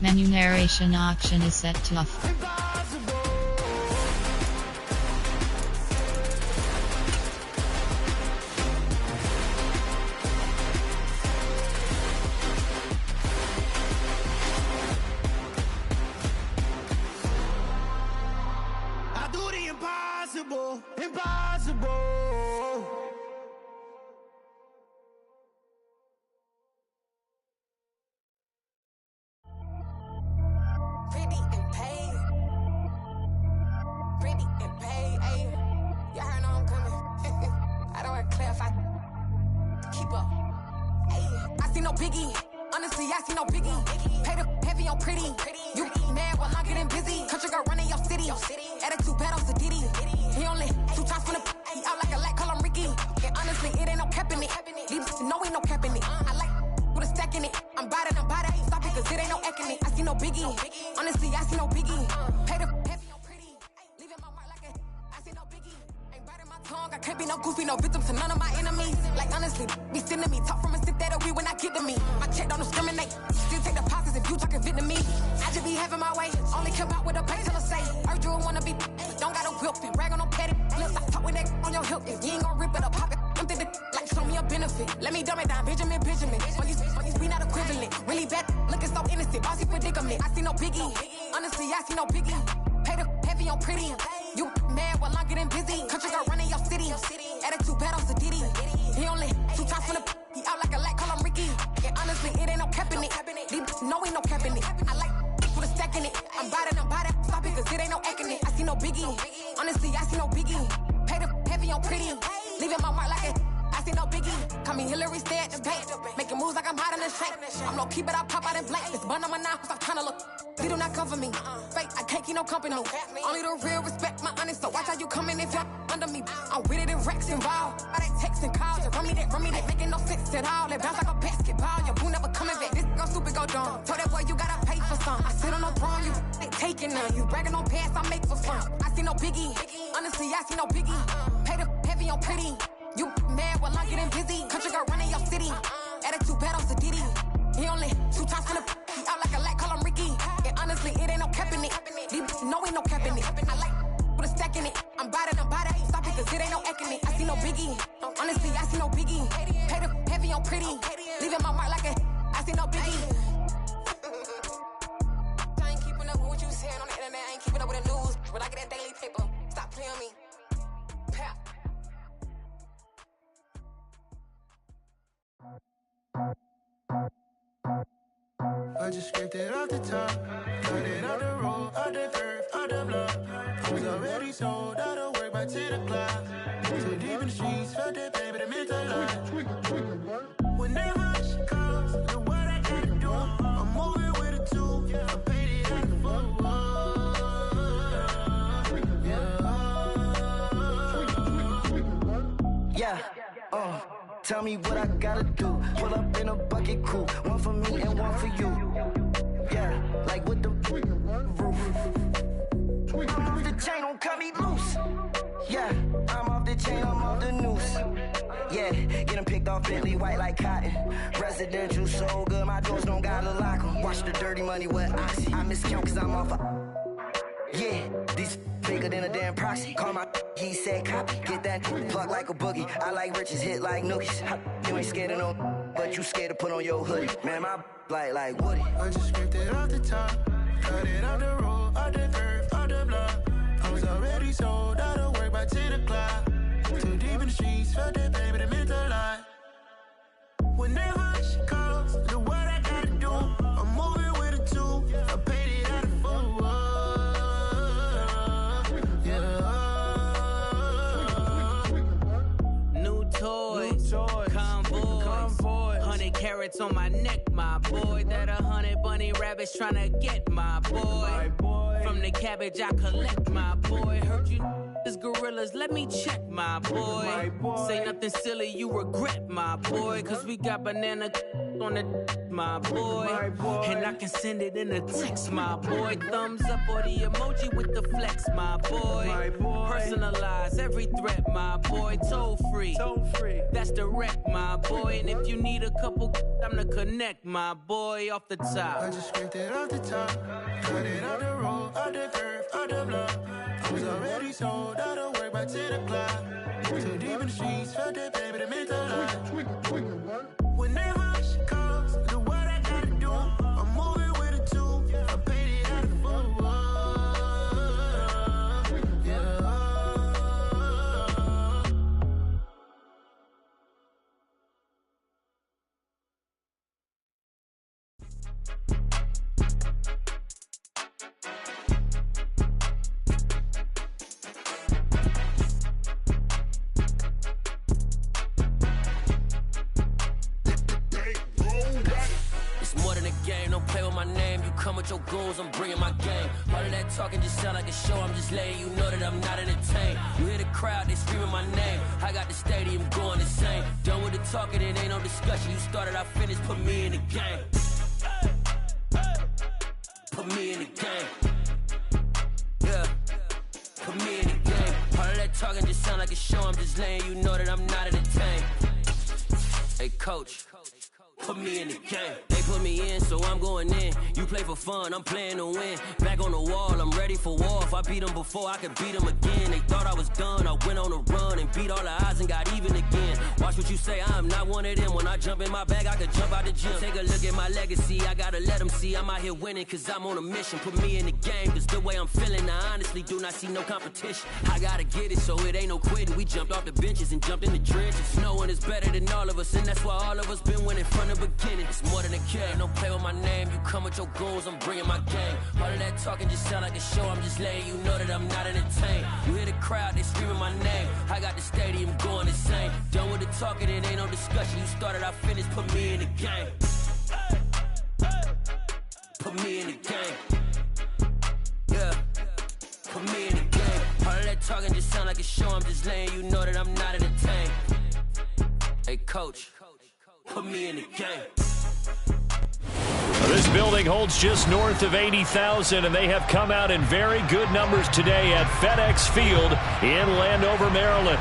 Menu narration option is set to off. I do the impossible, impossible. Pretty and paid. Pretty and paid, ayy. Y'all heard I'm coming. I don't want to clarify. Keep up. Ayy. I see no biggie. Honestly, I see no biggie. Pay the heavy on pretty. You mad while I'm getting busy. Country girl running your city. Attitude bad on Diddy. He only 2 times from the he out like a light, call him Ricky. And honestly, it ain't no cap in it. These no ain't no cap in it. I like with a stack in it. I'm bad it. Stop it, cause it ain't no eck in it. I see no biggie. Honestly, I see no biggie. Pay the heavy on pretty. Leaving my mark like I see no biggie. Ain't biting my tongue. I can't be no goofy, no victim to none of my enemies. Like honestly, be sending me. Talk from a sip that we when I get to me. My check don't discriminate. Still take deposits if you talking Vietnamese. I just be having my way. Only come out with a pay till I say. Heard you wanna be. Don't got a whip and brag on no petty. Look, I talk with that on your hip. If you ain't gon' rip it up, pop it. Empty the like show me a benefit. Let me dumb it down, Benjamin. When we not equivalent. Really bad, looking so innocent. Bossy predicament. I see no biggie. Honestly, I see no biggie. Pay the heavy on pretty. You mad while I'm getting busy. Country girl running your city. Attitude bad on Diddy. He only 2 times from the he out like a light, call him Ricky. And honestly, it ain't no cap in it. These no ain't no cap in it. I like put a stack in it. I'm bad it. Stop it, cause it ain't no eck in it. I see no biggie. Honestly, I see no biggie. Pay the heavy on pretty. Leaving my mark like it. I see no biggie. Call me Hillary, stay at the bank. Making moves like I'm hot in the shank. I'm low key, but I pop out in blank. This bun on my knife, I'm trying to look. They do not cover me. Fake, I can't keep no company. Only the real respect my honest. So watch how you coming if you're under me. I'm with it in Rex involved. All that text and calls. Run me that making no sense at all. They bounce like a basketball. Your boo never coming back. This go stupid, go dumb. Told that boy you gotta pay for some. I sit on no throne, you ain't taking none. You bragging on past, I make for fun. I see no biggie. Honestly, I see no biggie. Pay the heavy on pretty. You mad while I'm getting busy. Country girl running your city. Attitude bad on Diddy. He only 2 times from the he out like a light, call him Ricky. And honestly, it ain't no cap in it. These no ain't no cap in it. I like put a stack in it. I'm bad it. Stop it, cause it ain't no eck in it. I see no biggie. Honestly, I see no biggie. Pay the heavy on pretty. Leaving my mark like I see no biggie. I ain't keeping up with what you saying on the internet. I ain't keeping up with the news. But I get that daily paper. Stop playing me. Pap. I just scraped it off the top, cut it out the road, out the curve, out the block. I was already sold, out of work by 10 o'clock. Too deep in the streets, felt that baby, the mental lie. Whenever she calls, know what I gotta do. I'm moving with a 2, I paid it out the phone. Yeah, tell me what I gotta do. Pull up in a bucket crew, one for me and one for you. Yeah, like with the roof. I'm off the chain, don't cut me loose. Yeah, I'm off the chain, I'm off the noose. Yeah, get them picked off Bentley white like cotton. Residential so good, my doors don't gotta lock them. Watch the dirty money with oxy. I miscount cause I'm off a... Yeah, these bigger than a damn proxy. Call my he said copy. Get that plug like a boogie. I like riches, hit like nookies. You ain't scared of no, but you scared to put on your hoodie. Man, my like Woody. I just scraped it off the top, cut it out the road, out the curve, out the block. I was already sold, out of work by 10 o'clock. Too deep in the streets, felt that baby, the mental lie. Whenever she calls, know what I gotta do. I'm moving with a 2, I paid it out of phone. New toys, convoy, 100 carats on my neck, my boy. That 100 bunny rabbits tryna get my boy. From the cabbage I collect, my boy. Heard you This gorillas, let me check, my boy. Say nothing silly, you regret, my boy. Cause we got banana on the my boy. And I can send it in a text, my boy. Thumbs up or the emoji with the flex, my boy. Personalize every threat, my boy. Toll free. That's direct, my boy. And if you need a couple, I'm to connect, my boy, off the top. I just scraped it off the top. Cut it on the road, on the curve, on the block. I was already sold out of work by 10 o'clock. Too deep in the streets, felt that baby, that meant a lot. Whenever she calls, do what I gotta do. I'm moving with a two. I paid it out of full. Yeah. Come with your goons, I'm bringing my game. All of that talking just sound like a show. I'm just letting you know that I'm not entertained. You hear the crowd, they screaming my name. I got the stadium going insane. Done with the talking, it ain't no discussion. You started, I finished, put me in the game. Put me in the game. Yeah, put me in the game. All of that talking just sound like a show. I'm just letting you know that I'm not entertained. Hey, coach. Put me in the game. They put me in, so I'm going in. You play for fun, I'm playing to win. Back on the wall, I'm ready for war. If I beat them before, I could beat them again. They thought I was done, I went on a run and beat all the odds and got even again. Watch what you say, I'm not one of them. When I jump in my bag, I could jump out the gym. Take a look at my legacy, I gotta let them see I'm out here winning, cause I'm on a mission. Put me in the game, cause the way I'm feeling, I honestly do not see no competition. I gotta get it, so it ain't no quitting. We jumped off the benches and jumped in the trenches. No one is better than all of us, and that's why all of us been winning from the beginning. It's more than a game, don't play with my name. You come with your goons, I'm bringing my game. All of that talking just sound like a show. I'm just letting you know that I'm not entertained. You hear the crowd, they screaming my name. I got the stadium going insane. Done with the talking, it ain't no discussion. You started, I finished, put me in the game. Put me in the game. Yeah, put me in the game. All of that talking just sound like a show. I'm just letting you know that I'm not entertained. Hey, coach, put me in the game. This building holds just north of 80,000, and they have come out in very good numbers today at FedEx Field in Landover, Maryland.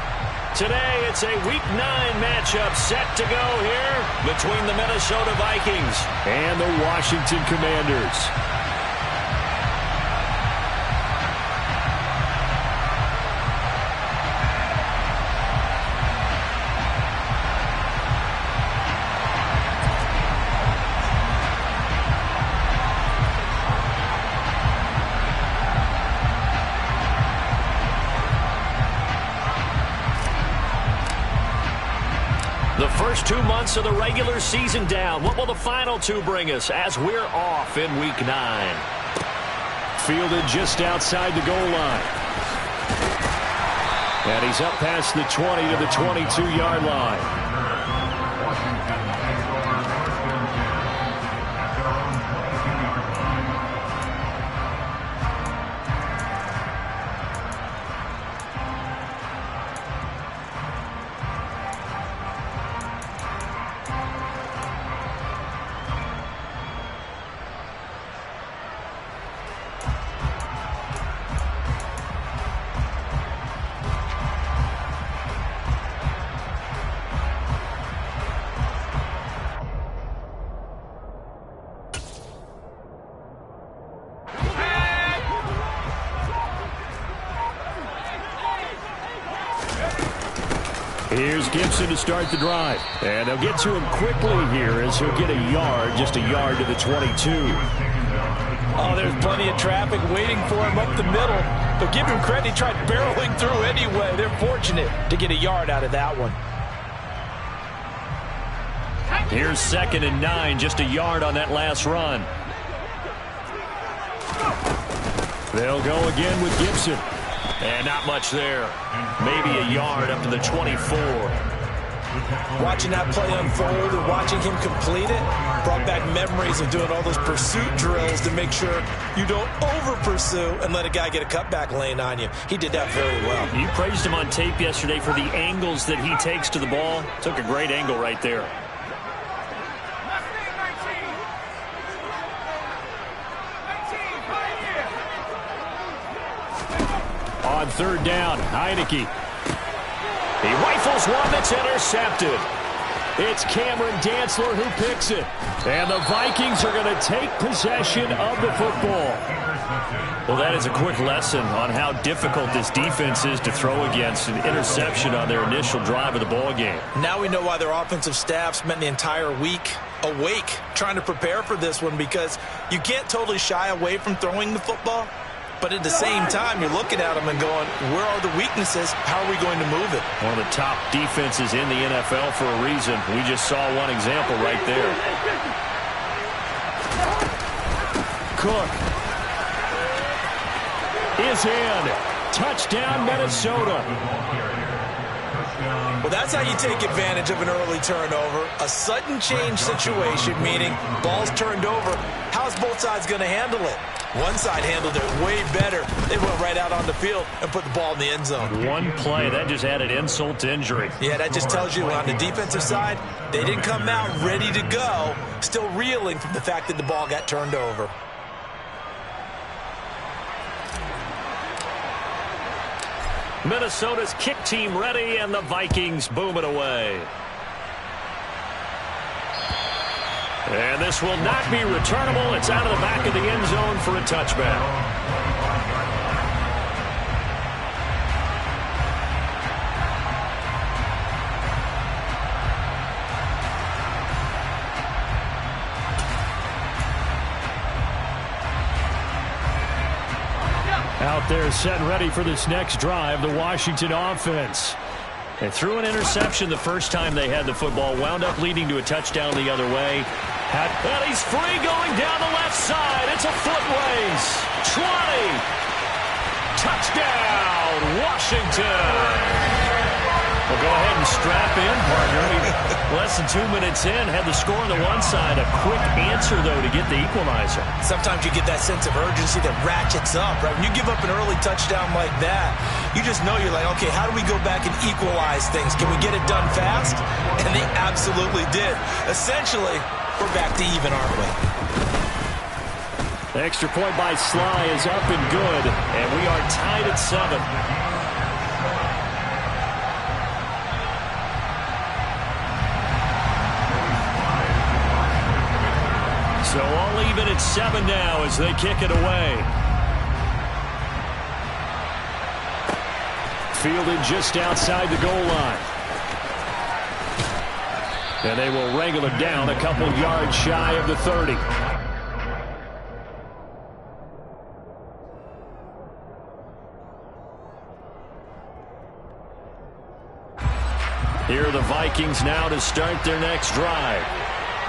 Today, it's a Week 9 matchup set to go here between the Minnesota Vikings and the Washington Commanders. The first 2 months of the regular season down. What will the final two bring us as we're off in Week 9? Fielded just outside the goal line. And he's up past the 20 to the 22-yard line. Here's Gibson to start the drive. And they'll get to him quickly here as he'll get a yard, just a yard to the 22. Oh, there's plenty of traffic waiting for him up the middle. But give him credit, he tried barreling through anyway. They're fortunate to get a yard out of that one. Here's 2nd and 9, just a yard on that last run. They'll go again with Gibson. And not much there. Maybe a yard up to the 24. Watching that play unfold and watching him complete it brought back memories of doing all those pursuit drills to make sure you don't over-pursue and let a guy get a cutback lane on you. He did that very well. You praised him on tape yesterday for the angles that he takes to the ball. Took a great angle right there. On third down, Heineke. He rifles one that's intercepted. It's Cameron Dantzler who picks it. And the Vikings are going to take possession of the football. Well, that is a quick lesson on how difficult this defense is to throw against. An interception on their initial drive of the ball game. Now we know why their offensive staff spent the entire week awake trying to prepare for this one, because you can't totally shy away from throwing the football. But at the same time, you're looking at them and going, where are the weaknesses? How are we going to move it? One of the top defenses in the NFL for a reason. We just saw one example right there. Cook is in. Touchdown, Minnesota. Well, that's how you take advantage of an early turnover. A sudden change situation, meaning ball's turned over. How's both sides going to handle it? One side handled it way better. They went right out on the field and put the ball in the end zone. One play, that just added insult to injury. Yeah, that just tells you on the defensive side, they didn't come out ready to go, still reeling from the fact that the ball got turned over. Minnesota's kick team ready, and the Vikings boom it away. And this will not be returnable. It's out of the back of the end zone for a touchback. Out there set and ready for this next drive, the Washington offense. They threw an interception the first time they had the football, wound up leading to a touchdown the other way. And he's free going down the left side. It's a foot race. 20. Touchdown, Washington. Well, go ahead and strap in, partner. Less than 2 minutes in, had the score on the one side. A quick answer, though, to get the equalizer. Sometimes you get that sense of urgency that ratchets up, right? When you give up an early touchdown like that, you just know you're like, okay, how do we go back and equalize things? Can we get it done fast? And they absolutely did. Essentially, we're back to even, aren't we? The extra point by Sly is up and good, and we are tied at 7. So all even at 7 now as they kick it away. Fielded just outside the goal line. And they will wrangle it down a couple yards shy of the 30. Here are the Vikings now to start their next drive.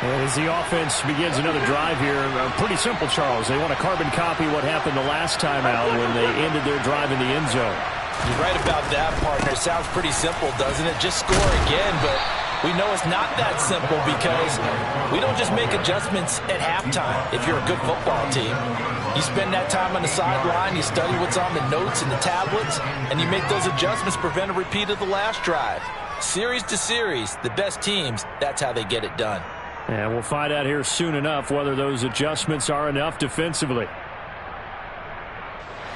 As the offense begins another drive here, pretty simple, Charles. They want to carbon copy what happened the last time out when they ended their drive in the end zone. You're right about that, partner. Sounds pretty simple, doesn't it? Just score again, but we know it's not that simple because we don't just make adjustments at halftime if you're a good football team. You spend that time on the sideline, you study what's on the notes and the tablets, and you make those adjustments to prevent a repeat of the last drive. Series to series, the best teams, that's how they get it done. And we'll find out here soon enough whether those adjustments are enough defensively.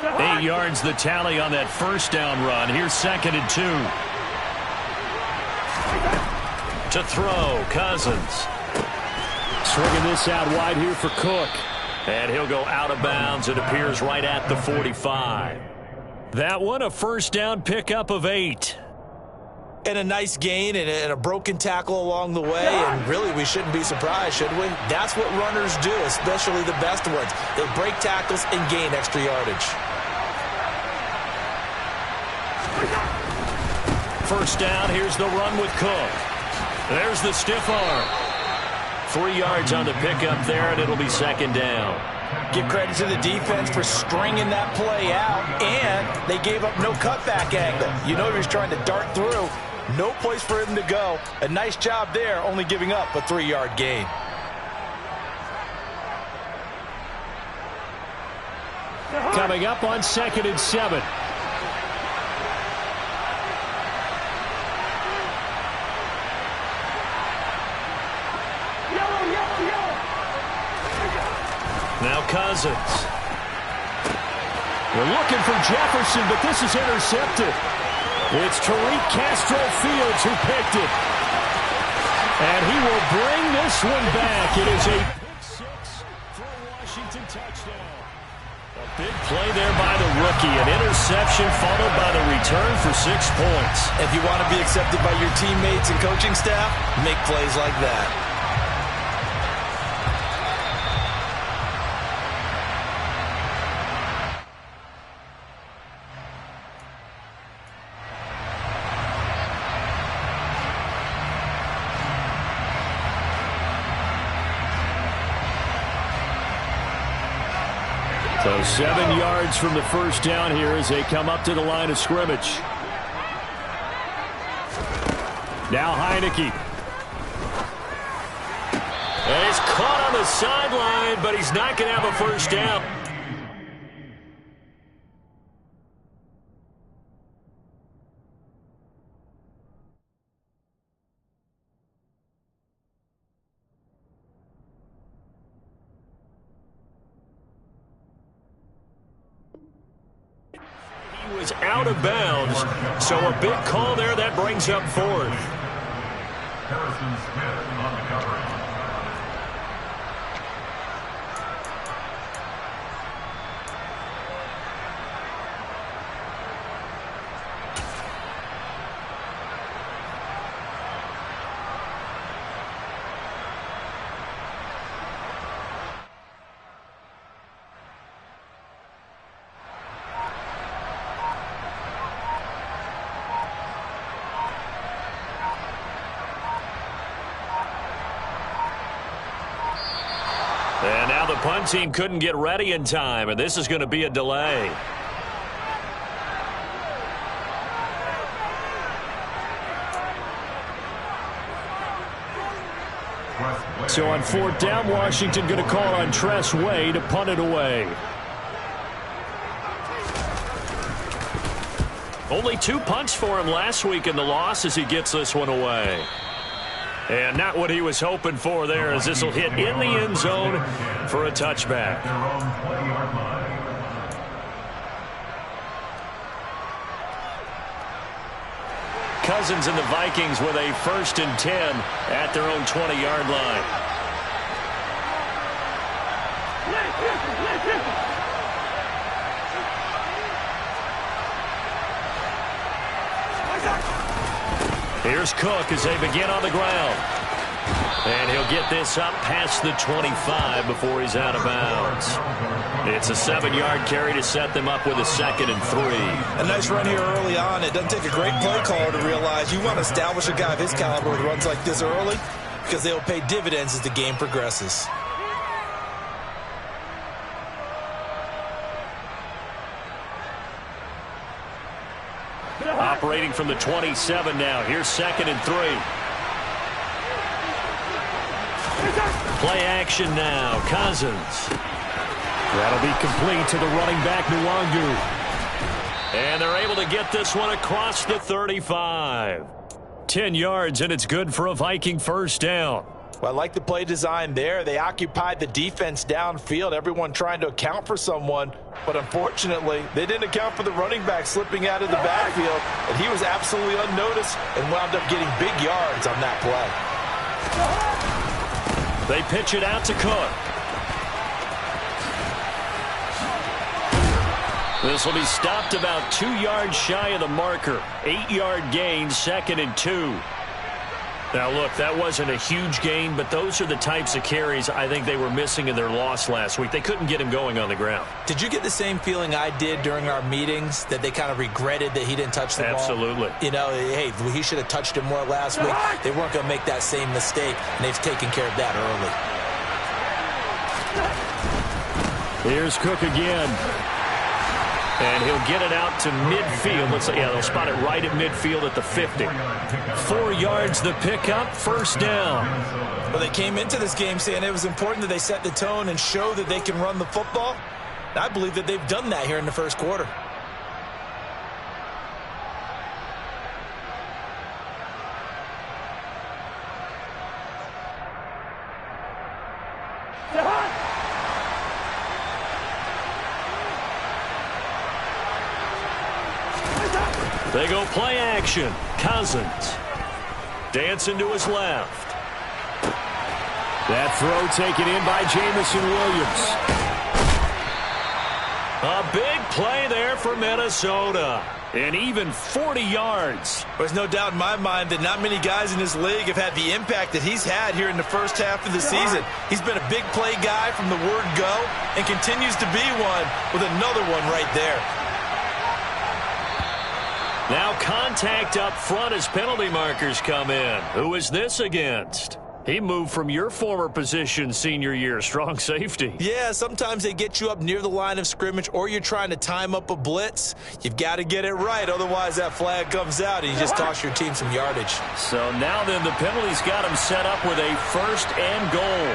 8 yards the tally on that first down run. Here's 2nd and 2. To throw, Cousins. Swinging this out wide here for Cook. And he'll go out of bounds. It appears right at the 45. That one, a first down pickup of 8. And a nice gain and a broken tackle along the way, and really we shouldn't be surprised, should we? That's what runners do, especially the best ones. They break tackles and gain extra yardage. First down, here's the run with Cook. There's the stiff arm. 3 yards on the pickup there, and it'll be 2nd down. Give credit to the defense for stringing that play out, and they gave up no cutback angle. You know he was trying to dart through. No place for him to go. A nice job there, only giving up a 3-yard gain. Coming up on 2nd and 7. Now Cousins. We're looking for Jefferson, but this is intercepted. It's Tariq Castro-Fields who picked it. And he will bring this one back. It is a pick 6 for a Washington touchdown. A big play there by the rookie. An interception followed by the return for 6 points. If you want to be accepted by your teammates and coaching staff, make plays like that. So 7 yards from the first down here as they come up to the line of scrimmage. Now Heineke. And it's caught on the sideline, but he's not going to have a first down. He was out of bounds, so a big call there that brings up 4th. Harrison Smith on the coverage. And now the punt team couldn't get ready in time, and this is going to be a delay. So on 4th down, Washington going to call on Tress Way to punt it away. Only 2 punts for him last week in the loss as he gets this one away. And not what he was hoping for there, as this will hit in the end zone for a touchback. Cousins and the Vikings with a 1st and 10 at their own 20-yard line. Here's Cook as they begin on the ground. And he'll get this up past the 25 before he's out of bounds. It's a 7-yard carry to set them up with a 2nd and 3. A nice run here early on. It doesn't take a great play caller to realize you want to establish a guy of his caliber with runs like this early, because they'll pay dividends as the game progresses. Operating from the 27 now. Here's 2nd and 3. Play action now. Cousins. That'll be complete to the running back, Nwangu. And they're able to get this one across the 35. 10 yards, and it's good for a Viking first down. Well, I like the play design there. They occupied the defense downfield, everyone trying to account for someone. But unfortunately, they didn't account for the running back slipping out of the backfield. And he was absolutely unnoticed and wound up getting big yards on that play. They pitch it out to Cook. This will be stopped about 2 yards shy of the marker. 8-yard gain, 2nd and 2. Now, look, that wasn't a huge gain, but those are the types of carries I think they were missing in their loss last week. They couldn't get him going on the ground. Did you get the same feeling I did during our meetings, that they kind of regretted that he didn't touch the ball? Absolutely. You know, hey, he should have touched it more last week. They weren't going to make that same mistake, and they've taken care of that early. Here's Cook again. And he'll get it out to midfield. They'll spot it right at midfield at the 50. 4 yards the pickup, first down. Well, they came into this game saying it was important that they set the tone and show that they can run the football. I believe that they've done that here in the first quarter. They go play action. Cousins. Dancing to his left. That throw taken in by Jamison Williams. A big play there for Minnesota. And even 40 yards. There's no doubt in my mind that not many guys in this league have had the impact that he's had here in the first half of the season. He's been a big play guy from the word go and continues to be one with another one right there. Now contact up front as penalty markers come in. Who is this against? He moved from your former position senior year, strong safety. Yeah, sometimes they get you up near the line of scrimmage or you're trying to time up a blitz. You've got to get it right, otherwise that flag comes out and you just toss your team some yardage. So now then the penalty's got him set up with a 1st and goal.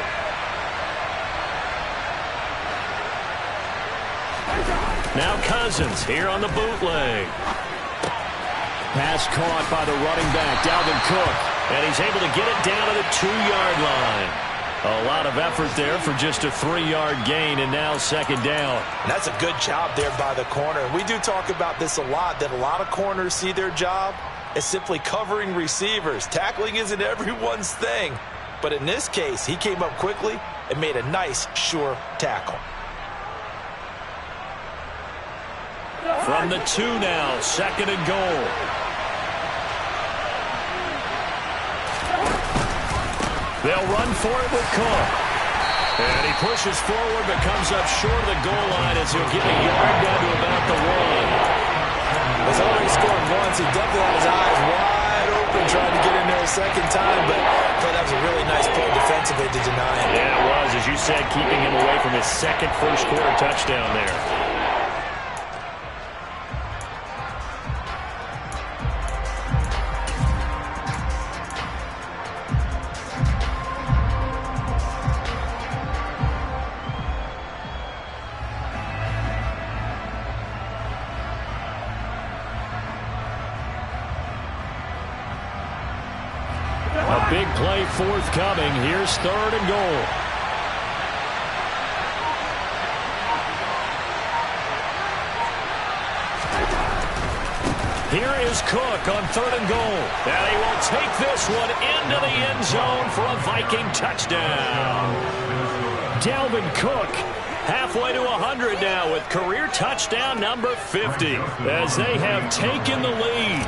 Now Cousins here on the bootleg. Pass caught by the running back, Dalvin Cook. And he's able to get it down to the 2-yard line. A lot of effort there for just a 3-yard gain, and now 2nd down. And that's a good job there by the corner. We do talk about this a lot, that a lot of corners see their job as simply covering receivers. Tackling isn't everyone's thing. But in this case, he came up quickly and made a nice, sure tackle. From the 2 now, 2nd and goal. They'll run for it with Cook. And he pushes forward but comes up short of the goal line as he'll get a yard down to about the 1. He's already scored once. He definitely had his eyes wide open trying to get in there a 2nd time, but that was a really nice play defensively to deny him. Yeah, it was, as you said, keeping him away from his 2nd first-quarter touchdown there. Big play forthcoming. Here's 3rd and goal. Here is Cook on 3rd and goal. And he will take this one into the end zone for a Viking touchdown. Dalvin Cook halfway to 100 now with career touchdown number 50 as they have taken the lead.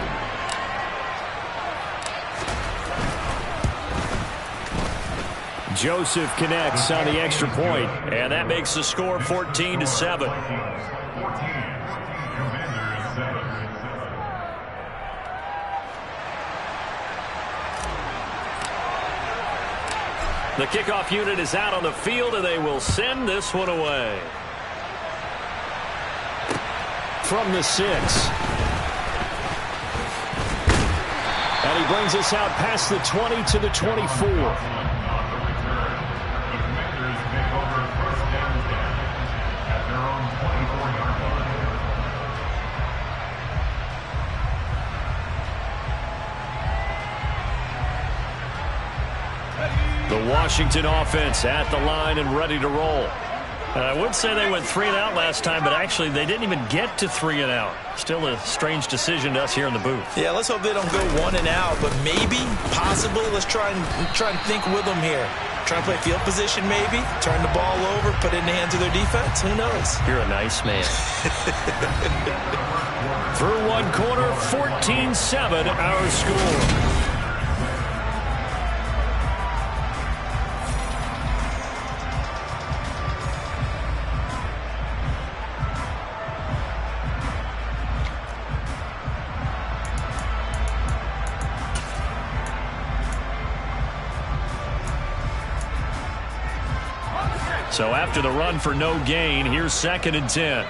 Joseph connects on the extra point, and that makes the score 14-7. The kickoff unit is out on the field, and they will send this one away. From the 6. And he brings us out past the 20 to the 24. The Washington offense at the line and ready to roll. I would say they went 3 and out last time, but actually they didn't even get to 3 and out. Still a strange decision to us here in the booth. Yeah, let's hope they don't go 1 and out, but maybe, possibly, let's try and think with them here. Try and play field position maybe, turn the ball over, put it in the hands of their defense. Who knows? You're a nice man. Through one quarter, 14-7 our score. So after the run for no gain, here's 2nd and 10.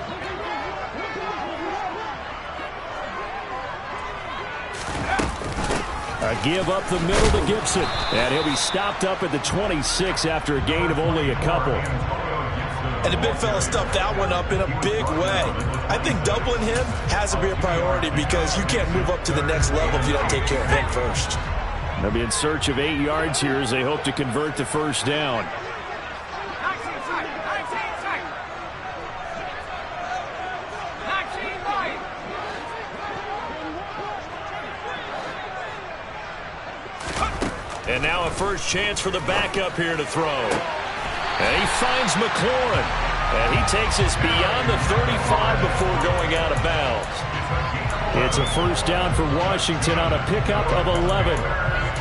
A give up the middle to Gibson. And he'll be stopped up at the 26 after a gain of only a couple. And the big fella stuffed that one up in a big way. I think doubling him has to be a priority because you can't move up to the next level if you don't take care of him first. They'll be in search of 8 yards here as they hope to convert the first down. And now a first chance for the backup here to throw. And he finds McLaurin. And he takes us beyond the 35 before going out of bounds. It's a first down for Washington on a pickup of 11.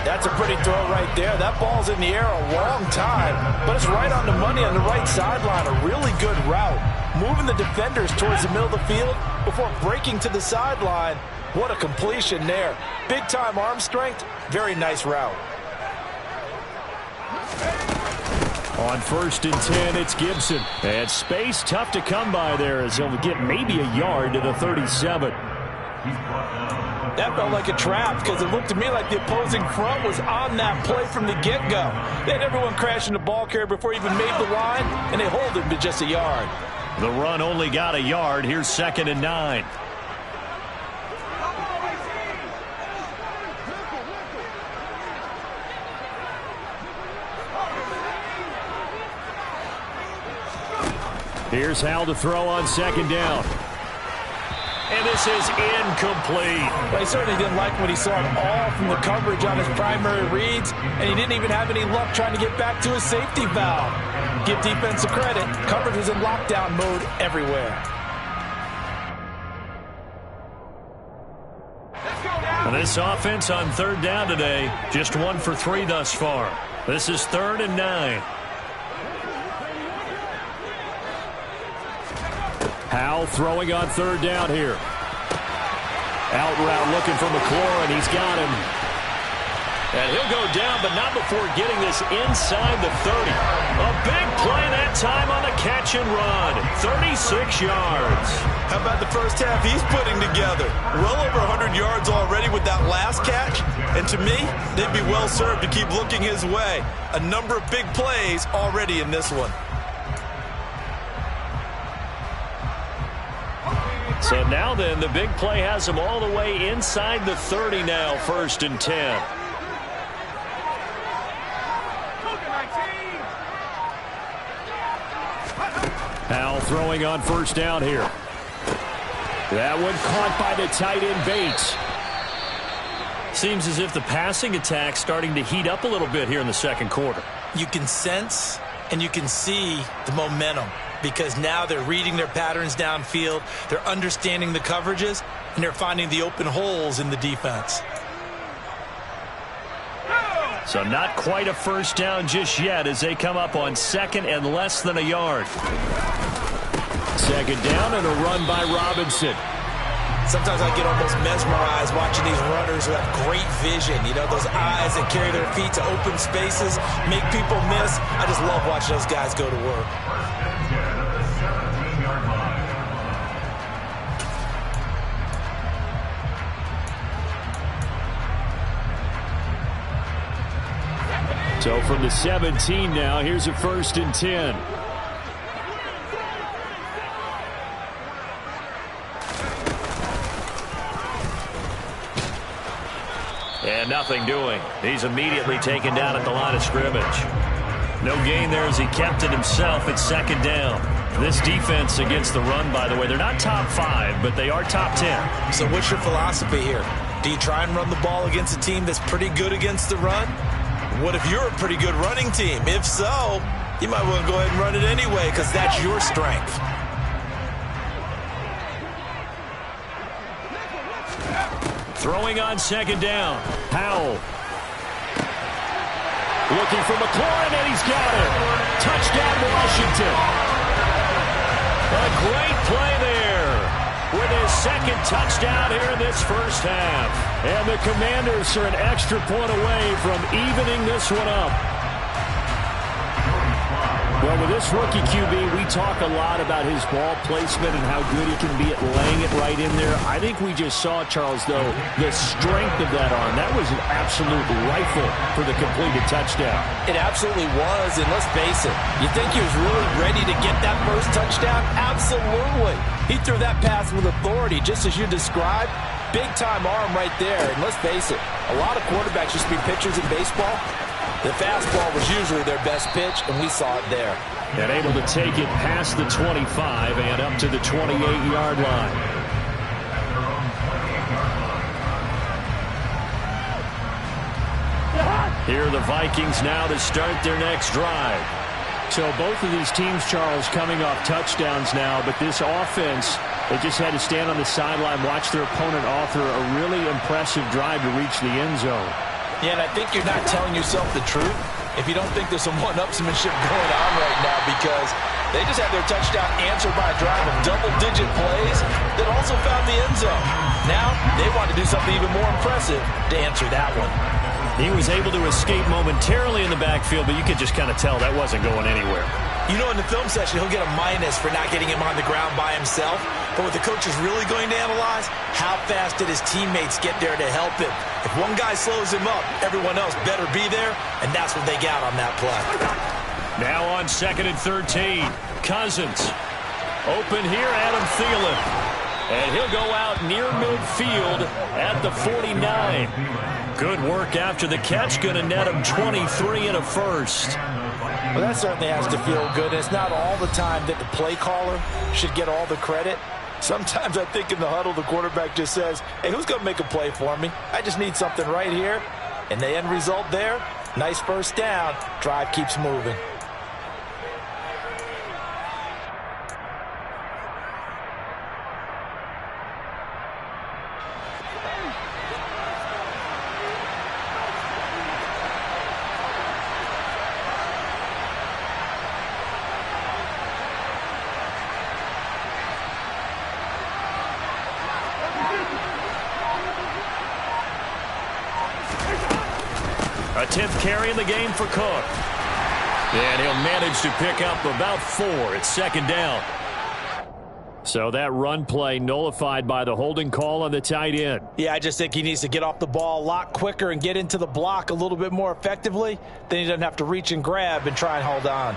That's a pretty throw right there. That ball's in the air a long time, but it's right on the money on the right sideline. A really good route. Moving the defenders towards the middle of the field before breaking to the sideline. What a completion there. Big-time arm strength. Very nice route. On 1st and 10, it's Gibson. And space tough to come by there as he'll get maybe a yard to the 37. That felt like a trap because it looked to me like the opposing front was on that play from the get-go. They had everyone crashing the ball carrier before he even made the line, and they hold him to just a yard. The run only got a yard. Here's 2nd and 9. Here's Hal to throw on 2nd down. And this is incomplete. Well, he certainly didn't like what he saw at all from the coverage on his primary reads, and he didn't even have any luck trying to get back to his safety valve. Give defense a credit. Coverage was in lockdown mode everywhere. And this offense on 3rd down today, just 1 for 3 thus far. This is 3rd and 9. Howell throwing on 3rd down here. Out route looking for McLaurin. He's got him. And he'll go down, but not before getting this inside the 30. A big play that time on the catch and run. 36 yards. How about the first half he's putting together? Well over 100 yards already with that last catch. And to me, they'd be well served to keep looking his way. A number of big plays already in this one. So now then, the big play has him all the way inside the 30 now, 1st and 10. Howell throwing on 1st down here. That one caught by the tight end Bates. Seems as if the passing attack's starting to heat up a little bit here in the 2nd quarter. You can sense and you can see the momentum, because now they're reading their patterns downfield, they're understanding the coverages, and they're finding the open holes in the defense. So not quite a first down just yet as they come up on 2nd and less than a yard. 2nd down and a run by Robinson. Sometimes I get almost mesmerized watching these runners who have great vision. You know, those eyes that carry their feet to open spaces, make people miss. I just love watching those guys go to work. So from the 17 now, here's a 1st and 10. And nothing doing. He's immediately taken down at the line of scrimmage. No gain there as he kept it himself at 2nd down. This defense against the run, by the way, they're not top 5, but they are top 10. So what's your philosophy here? Do you try and run the ball against a team that's pretty good against the run? What if you're a pretty good running team? If so, you might want to go ahead and run it anyway because that's your strength. Throwing on 2nd down. Howell. Looking for McLaurin, and he's got it. Touchdown, Washington. A great play there with his 2nd touchdown here in this first half. And the Commanders are an extra point away from evening this one up. Well, with this rookie QB, we talk a lot about his ball placement and how good he can be at laying it right in there. I think we just saw, Charles, though, the strength of that arm. That was an absolute rifle for the completed touchdown. It absolutely was, and let's face it, you think he was really ready to get that first touchdown? Absolutely. He threw that pass with authority, just as you described. Big-time arm right there, and let's face it, a lot of quarterbacks used to be pitchers in baseball. The fastball was usually their best pitch, and we saw it there. And able to take it past the 25 and up to the 28-yard line. Here are the Vikings now to start their next drive. So both of these teams, Charles, coming off touchdowns now, but this offense, they just had to stand on the sideline, watch their opponent author a really impressive drive to reach the end zone. Yeah, and I think you're not telling yourself the truth if you don't think there's some one-upsmanship going on right now, because they just had their touchdown answered by a drive of double-digit plays that also found the end zone. Now they want to do something even more impressive to answer that one. He was able to escape momentarily in the backfield, but you could just kind of tell that wasn't going anywhere. You know, in the film session, he'll get a minus for not getting him on the ground by himself. But what the coach is really going to analyze, how fast did his teammates get there to help him? If one guy slows him up, everyone else better be there, and that's what they got on that play. Now on 2nd and 13, Cousins. Open here, Adam Thielen. And he'll go out near midfield at the 49. Good work after the catch, going to net him 23 and a first. Well, that certainly has to feel good. It's not all the time that the play caller should get all the credit. Sometimes I think in the huddle, the quarterback just says, hey, who's going to make a play for me? I just need something right here. And the end result there, nice first down. Drive keeps moving. A 10th carry in the game for Cook. And he'll manage to pick up about 4 at 2nd down. So that run play nullified by the holding call on the tight end. Yeah, I just think he needs to get off the ball a lot quicker and get into the block a little bit more effectively. Then he doesn't have to reach and grab and try and hold on.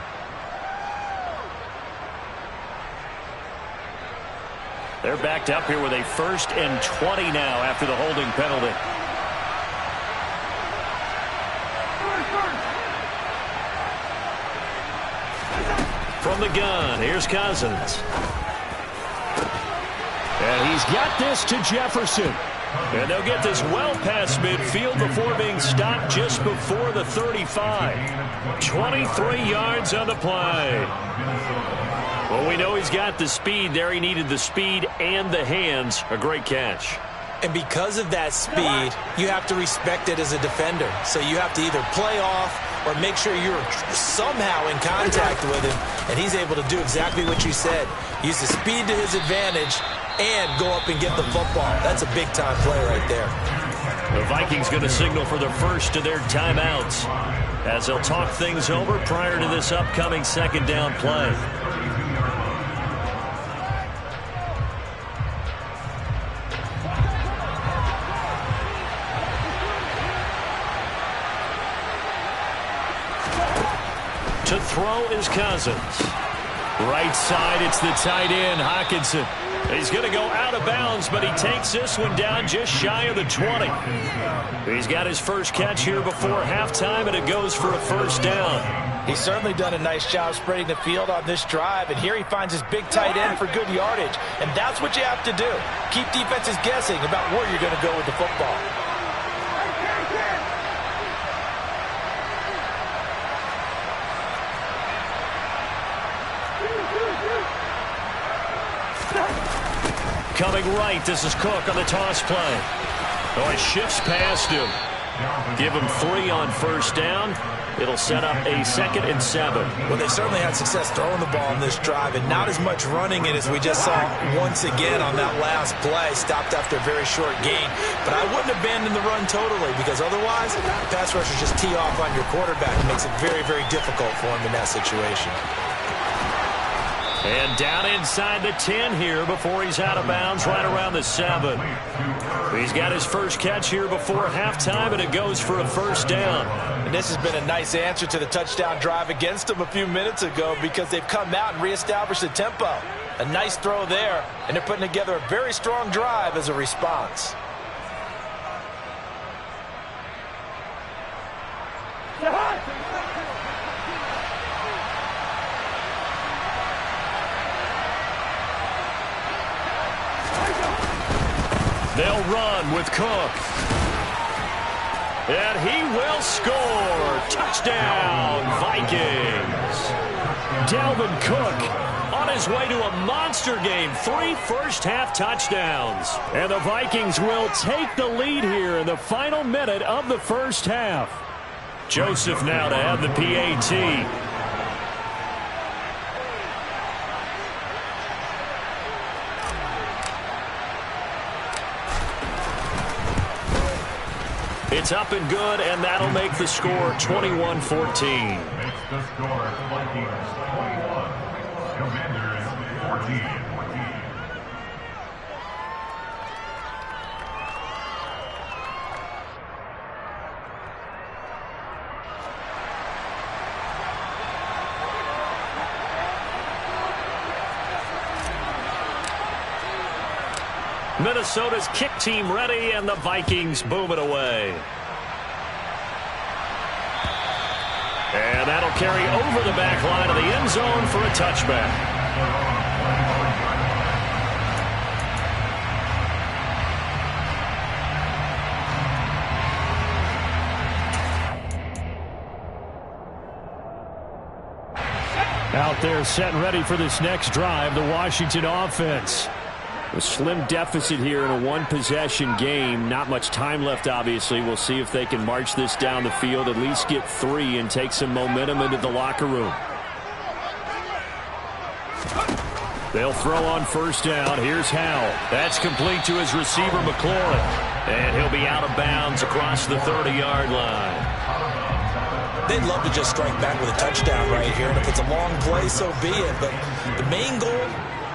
They're backed up here with a 1st and 20 now after the holding penalty. From the gun, here's Cousins. And he's got this to Jefferson. And they'll get this well past midfield before being stopped just before the 35. 23 yards on the play. Well, we know he's got the speed there. He needed the speed and the hands. A great catch. And because of that speed, you have to respect it as a defender. So you have to either play off or make sure you're somehow in contact with him. And he's able to do exactly what you said. Use the speed to his advantage and go up and get the football. That's a big-time play right there. The Vikings going to signal for the first of their timeouts as they'll talk things over prior to this upcoming 2nd down play. To throw is Cousins. Right side, it's the tight end, Hockenson. He's going to go out of bounds, but he takes this one down just shy of the 20. He's got his first catch here before halftime, and it goes for a 1st down. He's certainly done a nice job spreading the field on this drive, and here he finds his big tight end for good yardage. And that's what you have to do. Keep defenses guessing about where you're going to go with the football. Coming right, this is Cook on the toss play. Oh, he shifts past him. Give them 3 on first down. It'll set up a 2nd and 7. Well, they certainly had success throwing the ball in this drive, and not as much running it as we just saw once again on that last play. Stopped after a very short gain. But I wouldn't abandon the run totally, because otherwise, pass rushers just tee off on your quarterback. It makes it very, very difficult for him in that situation. And down inside the 10 here before he's out of bounds, right around the 7. He's got his first catch here before halftime, and it goes for a first down. And this has been a nice answer to the touchdown drive against them a few minutes ago, because they've come out and reestablished the tempo. A nice throw there, and they're putting together a very strong drive as a response. They'll run with Cook. And he will score. Touchdown, Vikings. Dalvin Cook on his way to a monster game. 3 first-half touchdowns. And the Vikings will take the lead here in the final minute of the first half. Joseph now to have the PAT. It's up and good, and that'll make the score 21-14. Makes the score Vikings 21, Commanders 14. Minnesota's kick team ready, and the Vikings boom it away. And that'll carry over the back line of the end zone for a touchback. Out there set and ready for this next drive, the Washington offense. A slim deficit here in a one-possession game. Not much time left, obviously. We'll see if they can march this down the field, at least get 3 and take some momentum into the locker room. They'll throw on first down. Here's Howell. That's complete to his receiver, McLaurin. And he'll be out of bounds across the 30-yard line. They'd love to just strike back with a touchdown right here. And if it's a long play, so be it. But the main goal,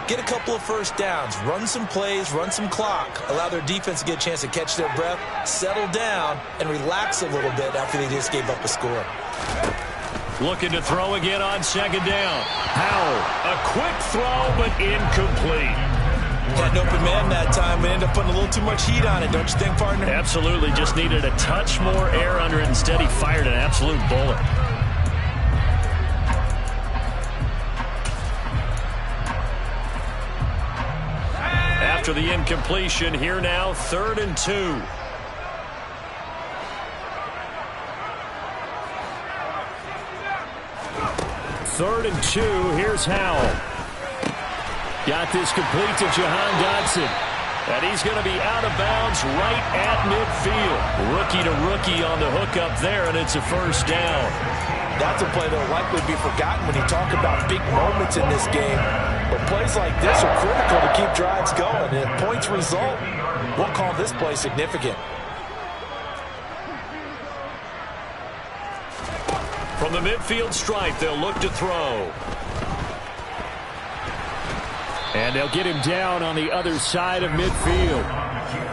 get a couple of first downs, run some plays, run some clock, allow their defense to get a chance to catch their breath, settle down, and relax a little bit after they just gave up a score. Looking to throw again on second down. Howell, a quick throw, but incomplete. Had an open man that time, but ended up putting a little too much heat on it, don't you think, partner? Absolutely, just needed a touch more air under it. Instead, he fired an absolute bullet. After the incompletion, here now, 3rd and 2. Third and 2, here's Howell. Got this complete to Jahan Dotson. And he's going to be out of bounds right at midfield. Rookie to rookie on the hook up there, and it's a first down. That's a play that will likely be forgotten when you talk about big moments in this game. But plays like this are critical to keep drives going. And if points result, we'll call this play significant. From the midfield stripe, they'll look to throw. And they'll get him down on the other side of midfield.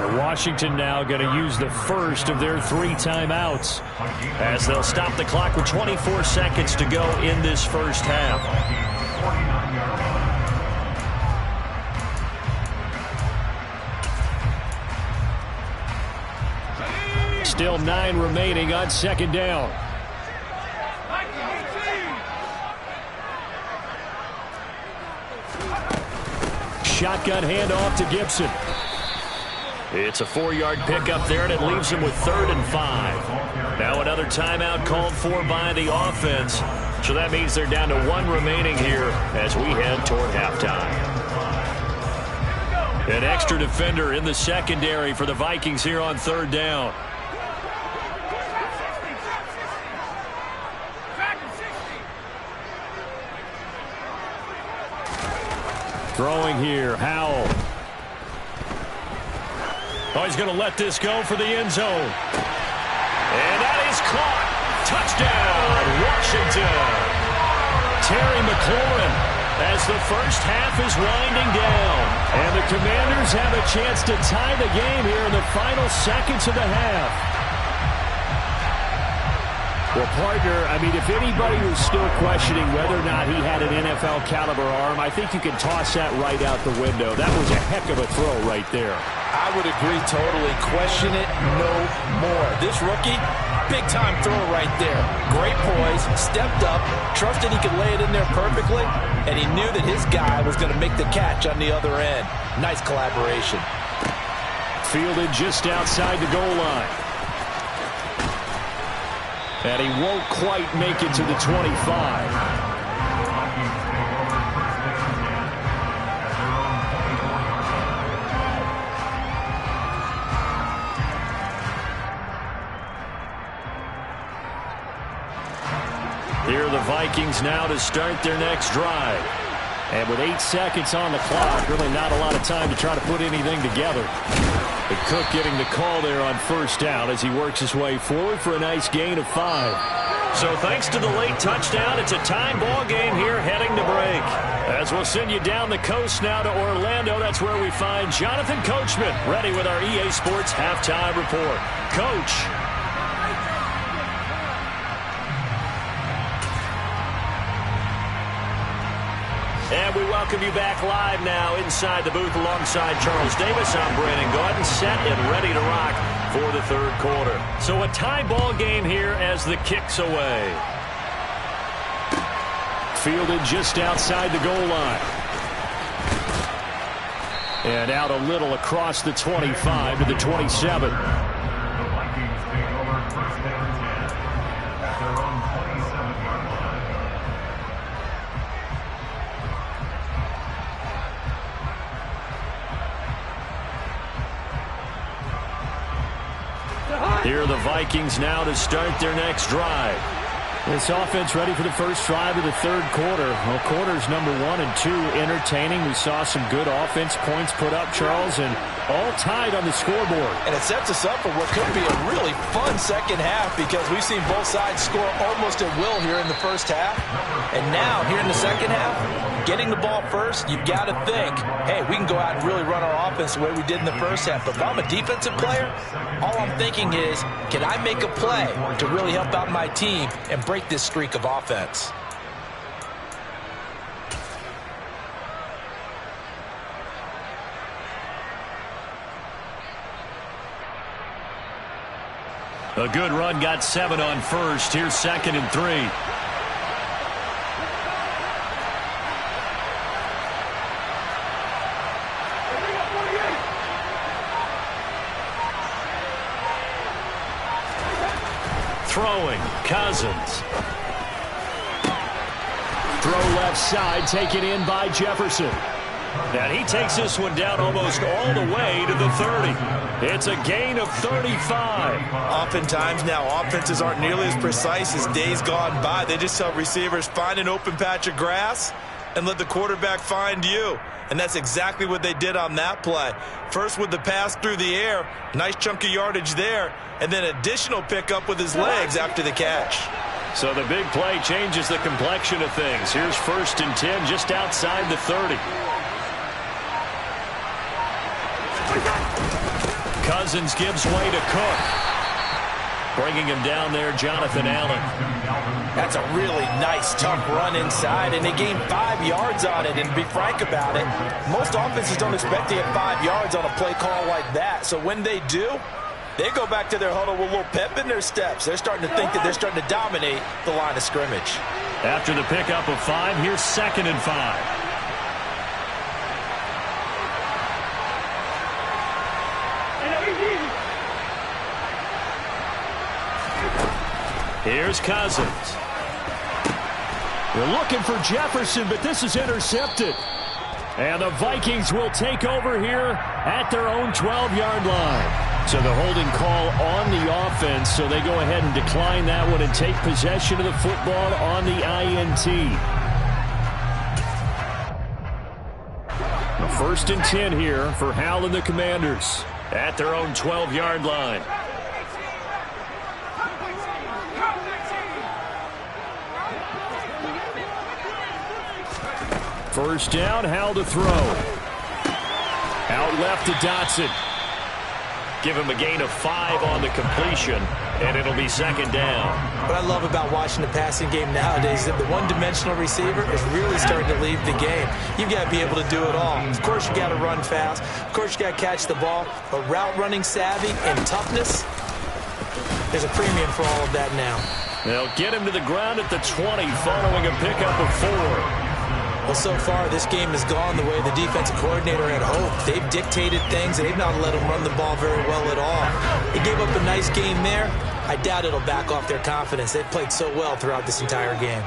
And Washington now going to use the first of their 3 timeouts as they'll stop the clock with 24 seconds to go in this first half. Still 9 remaining on second down. Shotgun handoff to Gibson. It's a 4-yard pickup there, and it leaves him with 3rd and 5. Now another timeout called for by the offense. So that means they're down to 1 remaining here as we head toward halftime. An extra defender in the secondary for the Vikings here on 3rd down. Throwing here, Howell. Oh, he's going to let this go for the end zone. And that is caught. Touchdown, Washington. Terry McLaurin as the first half is winding down. And the Commanders have a chance to tie the game here in the final seconds of the half. Well, partner, I mean, if anybody was still questioning whether or not he had an NFL caliber arm, I think you can toss that right out the window. That was a heck of a throw right there. I would agree totally. Question it no more. This rookie, big-time throw right there. Great poise, stepped up, trusted he could lay it in there perfectly, and he knew that his guy was going to make the catch on the other end. Nice collaboration. Fielded just outside the goal line. And he won't quite make it to the 25. Here are the Vikings now to start their next drive. And with 8 seconds on the clock, really not a lot of time to try to put anything together. But Cook getting the call there on first down as he works his way forward for a nice gain of 5. So thanks to the late touchdown, it's a time ball game here heading to break. As we'll send you down the coast now to Orlando, that's where we find Jonathan Coachman ready with our EA Sports Halftime Report. Coach. And we welcome you back live now inside the booth alongside Charles Davis. I'm Brandon Gordon, set and ready to rock for the third quarter. So a tie ball game here as the kick's away. Fielded just outside the goal line. And out a little across the 25 to the 27. Here are the Vikings now to start their next drive. This offense ready for the first drive of the third quarter. Well, quarters number 1 and 2 entertaining. We saw some good offense points put up, Charles, and all tied on the scoreboard. And it sets us up for what could be a really fun second half because we've seen both sides score almost at will here in the first half. And now, here in the second half, getting the ball first, you've got to think, hey, we can go out and really run our offense the way we did in the first half. But if I'm a defensive player, all I'm thinking is, can I make a play to really help out my team and break this streak of offense? A good run, got 7 on first. Here's 2nd and 3. Throwing, Cousins. Throw left side, taken in by Jefferson. And he takes this one down almost all the way to the 30. It's a gain of 35. Oftentimes now, offenses aren't nearly as precise as days gone by. They just tell receivers, find an open patch of grass and let the quarterback find you. And that's exactly what they did on that play. First with the pass through the air, nice chunk of yardage there, and then additional pickup with his legs after the catch. So the big play changes the complexion of things. Here's 1st and 10 just outside the 30. Cousins gives way to Cook. Bringing him down there, Jonathan Allen. That's a really nice, tough run inside, and they gained 5 yards on it. And to be frank about it, most offenses don't expect to get 5 yards on a play call like that. So when they do, they go back to their huddle with a little pep in their steps. They're starting to think that they're starting to dominate the line of scrimmage. After the pickup of 5, here's 2nd and 5. Here's Cousins. They're looking for Jefferson, but this is intercepted. And the Vikings will take over here at their own 12-yard line. So the holding call on the offense, so they go ahead and decline that one and take possession of the football on the INT. First and 10 here for Hal and the Commanders at their own 12-yard line. First down, Hal to throw. Out left to Dotson. Give him a gain of 5 on the completion, and it'll be second down. What I love about watching the passing game nowadays is that the one-dimensional receiver is really starting to leave the game. You've got to be able to do it all. Of course, you got to run fast. Of course, you got to catch the ball. But route running savvy and toughness, there's a premium for all of that now. They'll get him to the ground at the 20 following a pickup of 4. Well, so far, this game has gone the way the defensive coordinator had hoped. They've dictated things, and they've not let them run the ball very well at all. They gave up a nice game there. I doubt it'll back off their confidence. They've played so well throughout this entire game.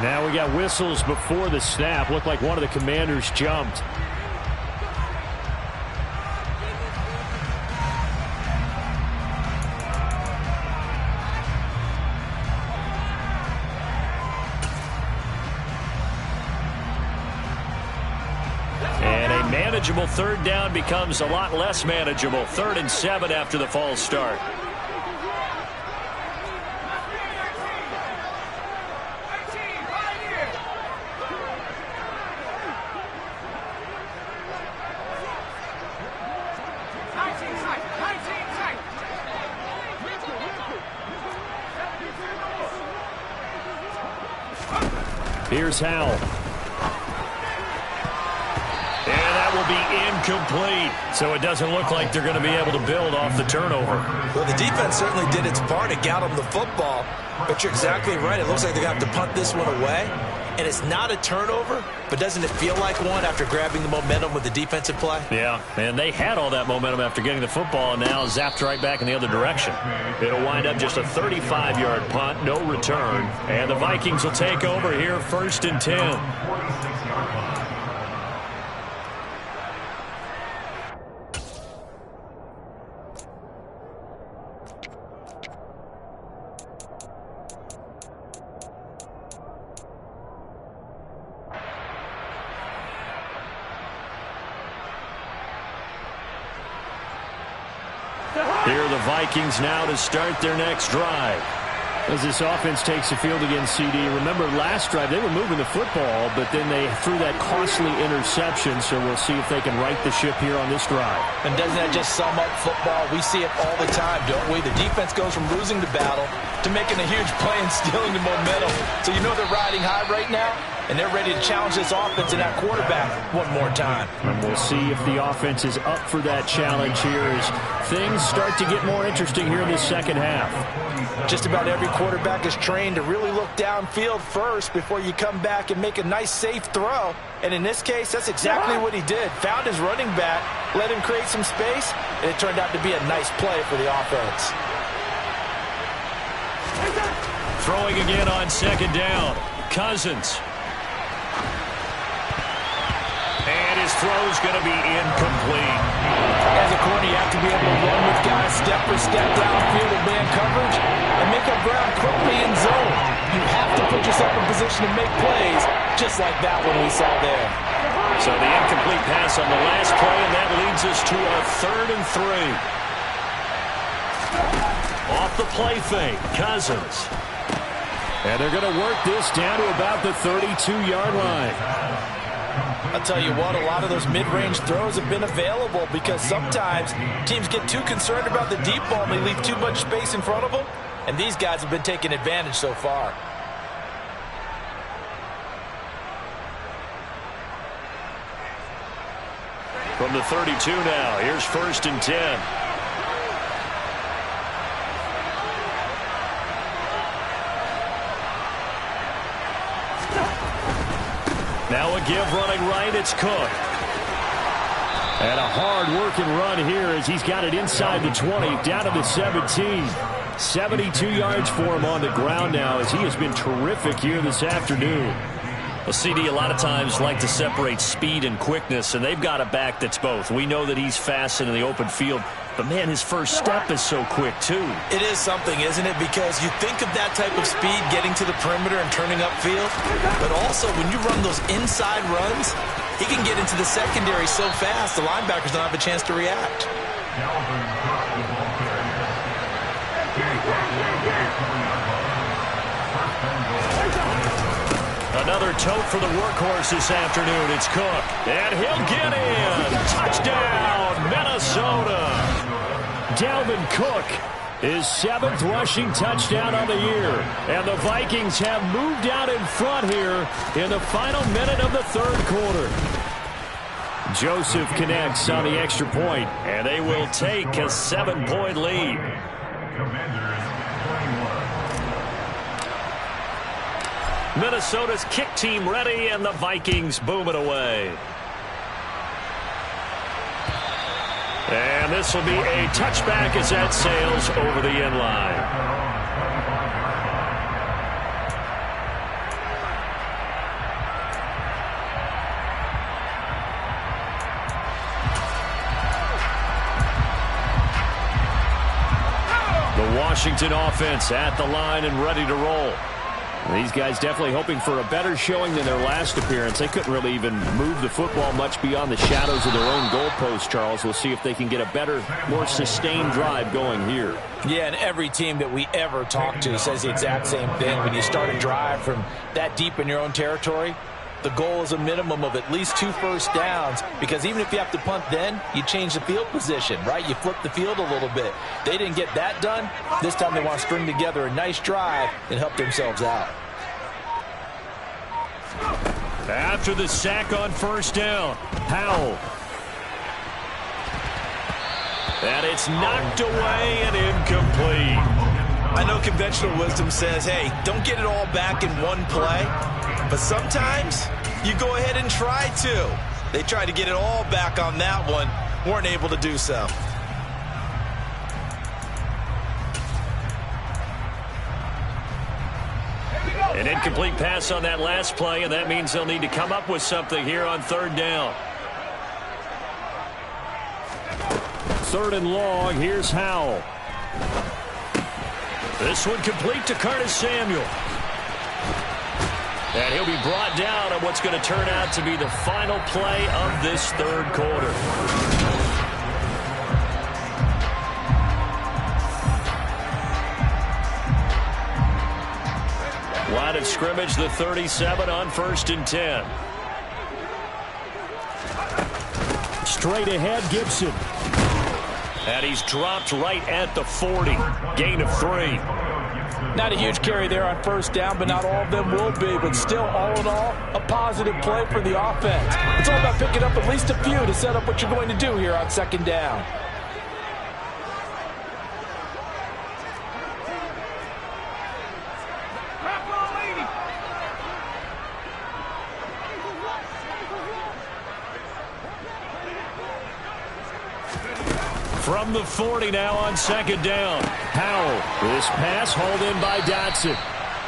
Now we got whistles before the snap. Looked like one of the Commanders jumped. And a manageable third down becomes a lot less manageable. 3rd and 7 after the false start. Here's Howell. And that will be incomplete. So it doesn't look like they're going to be able to build off the turnover. Well, the defense certainly did its part to get them the football. But you're exactly right. It looks like they're going to have to punt this one away. And it's not a turnover, but doesn't it feel like one after grabbing the momentum with the defensive play? Yeah, and they had all that momentum after getting the football, and now zapped right back in the other direction. It'll wind up just a 35-yard punt, no return. And the Vikings will take over here, 1st and 10. Here are the Vikings now to start their next drive. As this offense takes the field against CD, remember last drive they were moving the football, but then they threw that costly interception, so we'll see if they can right the ship here on this drive. And doesn't that just sum up football? We see it all the time, don't we? The defense goes from losing the battle to making a huge play and stealing the momentum. So you know they're riding high right now, and they're ready to challenge this offense and that quarterback one more time. And we'll see if the offense is up for that challenge here as things start to get more interesting here in the second half. Just about every quarterback is trained to really look downfield first before you come back and make a nice, safe throw. And in this case, that's exactly what he did. Found his running back, let him create some space, and it turned out to be a nice play for the offense. Throwing again on second down. Cousins. And his throw's going to be incomplete. As a corner, you have to be able to run with guys step for step downfield in man coverage and make up ground quickly in zone. You have to put yourself in position to make plays, just like that one we saw there. So the incomplete pass on the last play, and that leads us to a 3rd and 3. Off the play fake, Cousins. And they're going to work this down to about the 32-yard line. I'll tell you what, a lot of those mid-range throws have been available because sometimes teams get too concerned about the deep ball and they leave too much space in front of them, and these guys have been taking advantage so far. From the 32 now, here's 1st and 10. Now a give running right, it's Cook. And a hard-working run here as he's got it inside the 20, down to the 17. 72 yards for him on the ground now as he has been terrific here this afternoon. Well, CD, a lot of times like to separate speed and quickness, and they've got a back that's both. We know that he's fast in the open field, but, man, his first step is so quick, too. It is something, isn't it? Because you think of that type of speed getting to the perimeter and turning upfield, but also when you run those inside runs, he can get into the secondary so fast the linebackers don't have a chance to react. Another tote for the workhorse this afternoon. It's Cook. And he'll get in. Touchdown, Minnesota. Dalvin Cook, his 7th rushing touchdown on the year. And the Vikings have moved out in front here in the final minute of the third quarter. Joseph connects on the extra point, and they will take a 7-point lead. Minnesota's kick team ready, and the Vikings boom it away. And this will be a touchback as that sails over the end line. The Washington offense at the line and ready to roll. These guys definitely hoping for a better showing than their last appearance. They couldn't really even move the football much beyond the shadows of their own goalpost, Charles. We'll see if they can get a better, more sustained drive going here. Yeah, and every team that we ever talk to says the exact same thing. When you start a drive from that deep in your own territory, the goal is a minimum of at least 2 first downs, because even if you have to punt then, you change the field position, right? You flip the field a little bit. They didn't get that done. This time they want to string together a nice drive and help themselves out. After the sack on first down, Howell. And it's knocked away and incomplete. I know conventional wisdom says, hey, don't get it all back in one play. But sometimes you go ahead and try to. They tried to get it all back on that one. Weren't able to do so. An incomplete pass on that last play, and that means they'll need to come up with something here on third down. 3rd and long. Here's Howell. This one complete to Curtis Samuel. And he'll be brought down on what's going to turn out to be the final play of this third quarter. Line of scrimmage, the 37 on 1st and 10. Straight ahead, Gibson. And he's dropped right at the 40. Gain of 3. Not a huge carry there on first down, but not all of them will be. But still, all in all, a positive play for the offense. It's all about picking up at least a few to set up what you're going to do here on 2nd down. From the 40 now on 2nd down. Howell, this pass hauled in by Dotson.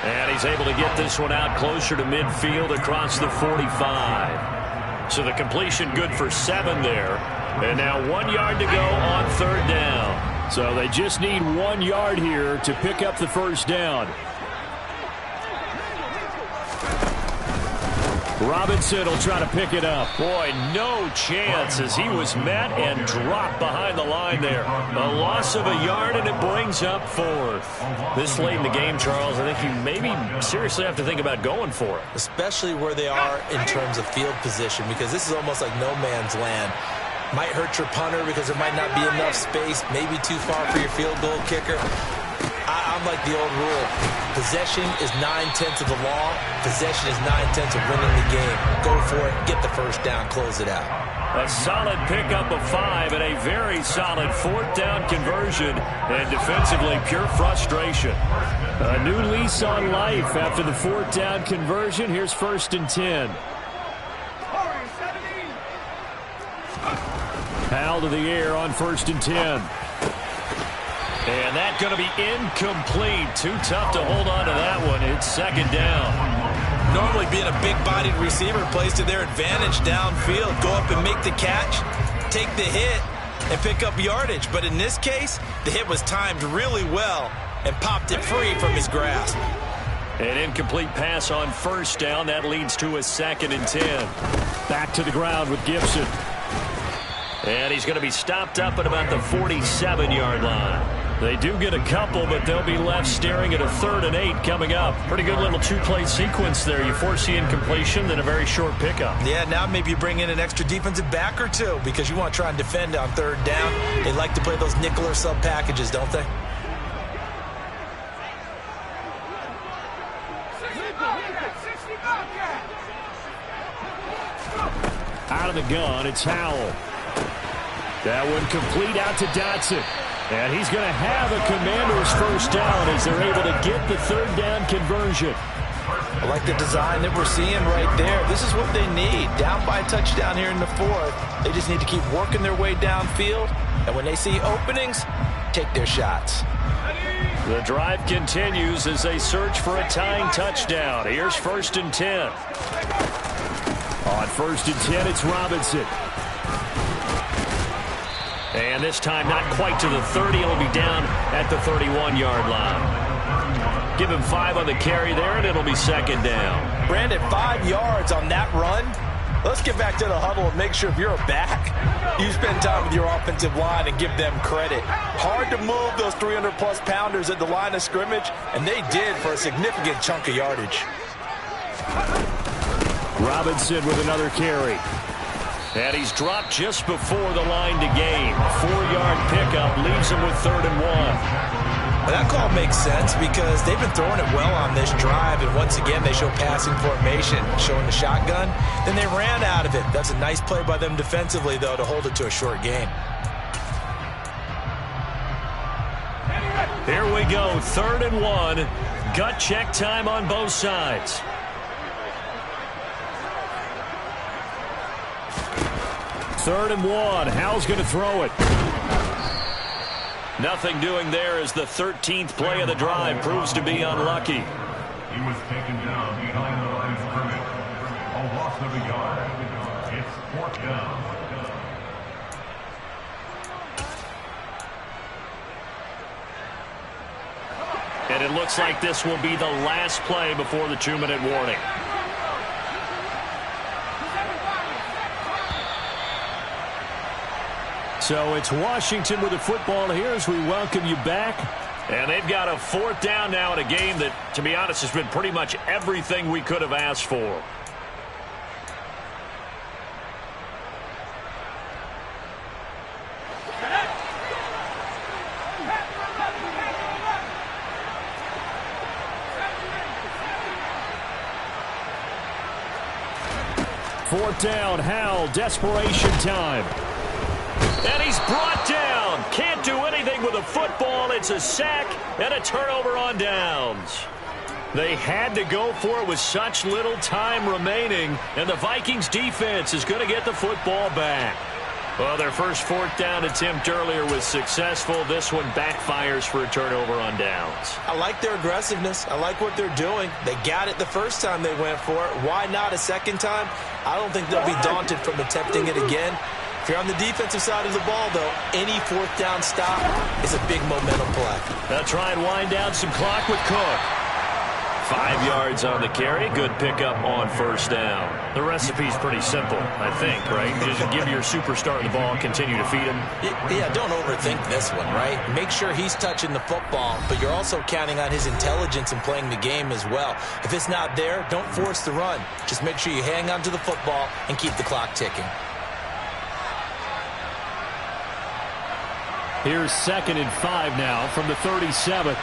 And he's able to get this one out closer to midfield across the 45. So the completion good for 7 there. And now 1 yard to go on 3rd down. So they just need 1 yard here to pick up the first down. Robinson will try to pick it up. Boy, no chance as he was met and dropped behind the line there. A loss of a yard, and it brings up 4th. This late in the game, Charles, I think you maybe seriously have to think about going for it. Especially where they are in terms of field position, because this is almost like no man's land. Might hurt your punter because there might not be enough space, maybe too far for your field goal kicker. I'm like the old rule. Possession is 9/10 of the law. Possession is 9/10 of winning the game. Go for it. Get the first down. Close it out. A solid pickup of 5 and a very solid 4th down conversion. And defensively, pure frustration. A new lease on life after the 4th down conversion. Here's 1st and 10. Howell to the air on 1st and 10. And that's going to be incomplete. Too tough to hold on to that one. It's 2nd down. Normally being a big-bodied receiver plays to their advantage downfield. Go up and make the catch, take the hit, and pick up yardage. But in this case, the hit was timed really well and popped it free from his grasp. An incomplete pass on first down. That leads to a 2nd and 10. Back to the ground with Gibson. And he's going to be stopped up at about the 47-yard line. They do get a couple, but they'll be left staring at a 3rd and 8 coming up. Pretty good little two-play sequence there. You force the incompletion, then a very short pickup. Yeah, now maybe you bring in an extra defensive back or two because you want to try and defend on 3rd down. They like to play those nickel or sub packages, don't they? Out of the gun, it's Howell. That one complete out to Dotson. And he's going to have a Commanders first down as they're able to get the 3rd down conversion. I like the design that we're seeing right there. This is what they need. Down by a touchdown here in the 4th. They just need to keep working their way downfield. And when they see openings, take their shots. The drive continues as they search for a tying touchdown. Here's 1st and 10. On 1st and 10, it's Robinson. And this time not quite to the 30. It'll be down at the 31-yard line. Give him 5 on the carry there, and it'll be 2nd down. Brandon, 5 yards on that run. Let's get back to the huddle and make sure if you're a back, you spend time with your offensive line and give them credit. Hard to move those 300-plus pounders at the line of scrimmage, and they did for a significant chunk of yardage. Robinson with another carry. And he's dropped just before the line to gain. 4-yard pickup leaves him with 3rd and 1. Well, that call makes sense because they've been throwing it well on this drive, and once again they show passing formation, showing the shotgun. Then they ran out of it. That's a nice play by them defensively, though, to hold it to a short gain. Here we go, 3rd and 1. Gut check time on both sides. Third and 1. Howell's going to throw it. Nothing doing there as the 13th play of the drive proves to be unlucky. He was taken down behind the line of scrimmage. A loss of a yard. It's 4th down. And it looks like this will be the last play before the 2-minute warning. So it's Washington with the football here as we welcome you back. And they've got a 4th down now in a game that, to be honest, has been pretty much everything we could have asked for. Fourth down, Howell, desperation time. And he's brought down. Can't do anything with a football. It's a sack and a turnover on downs. They had to go for it with such little time remaining, and the Vikings defense is going to get the football back. Well, their first 4th down attempt earlier was successful. This one backfires for a turnover on downs. I like their aggressiveness. I like what they're doing. They got it the first time they went for it. Why not a second time? I don't think they'll be daunted from attempting it again. If you're on the defensive side of the ball, though, any 4th down stop is a big momentum play. They'll try and wind down some clock with Cook. 5 yards on the carry. Good pickup on first down. The recipe's pretty simple, I think, right? Just give your superstar the ball and continue to feed him. Yeah, don't overthink this one, right? Make sure he's touching the football, but you're also counting on his intelligence in playing the game as well. If it's not there, don't force the run. Just make sure you hang on to the football and keep the clock ticking. Here's 2nd and 5 now from the 37.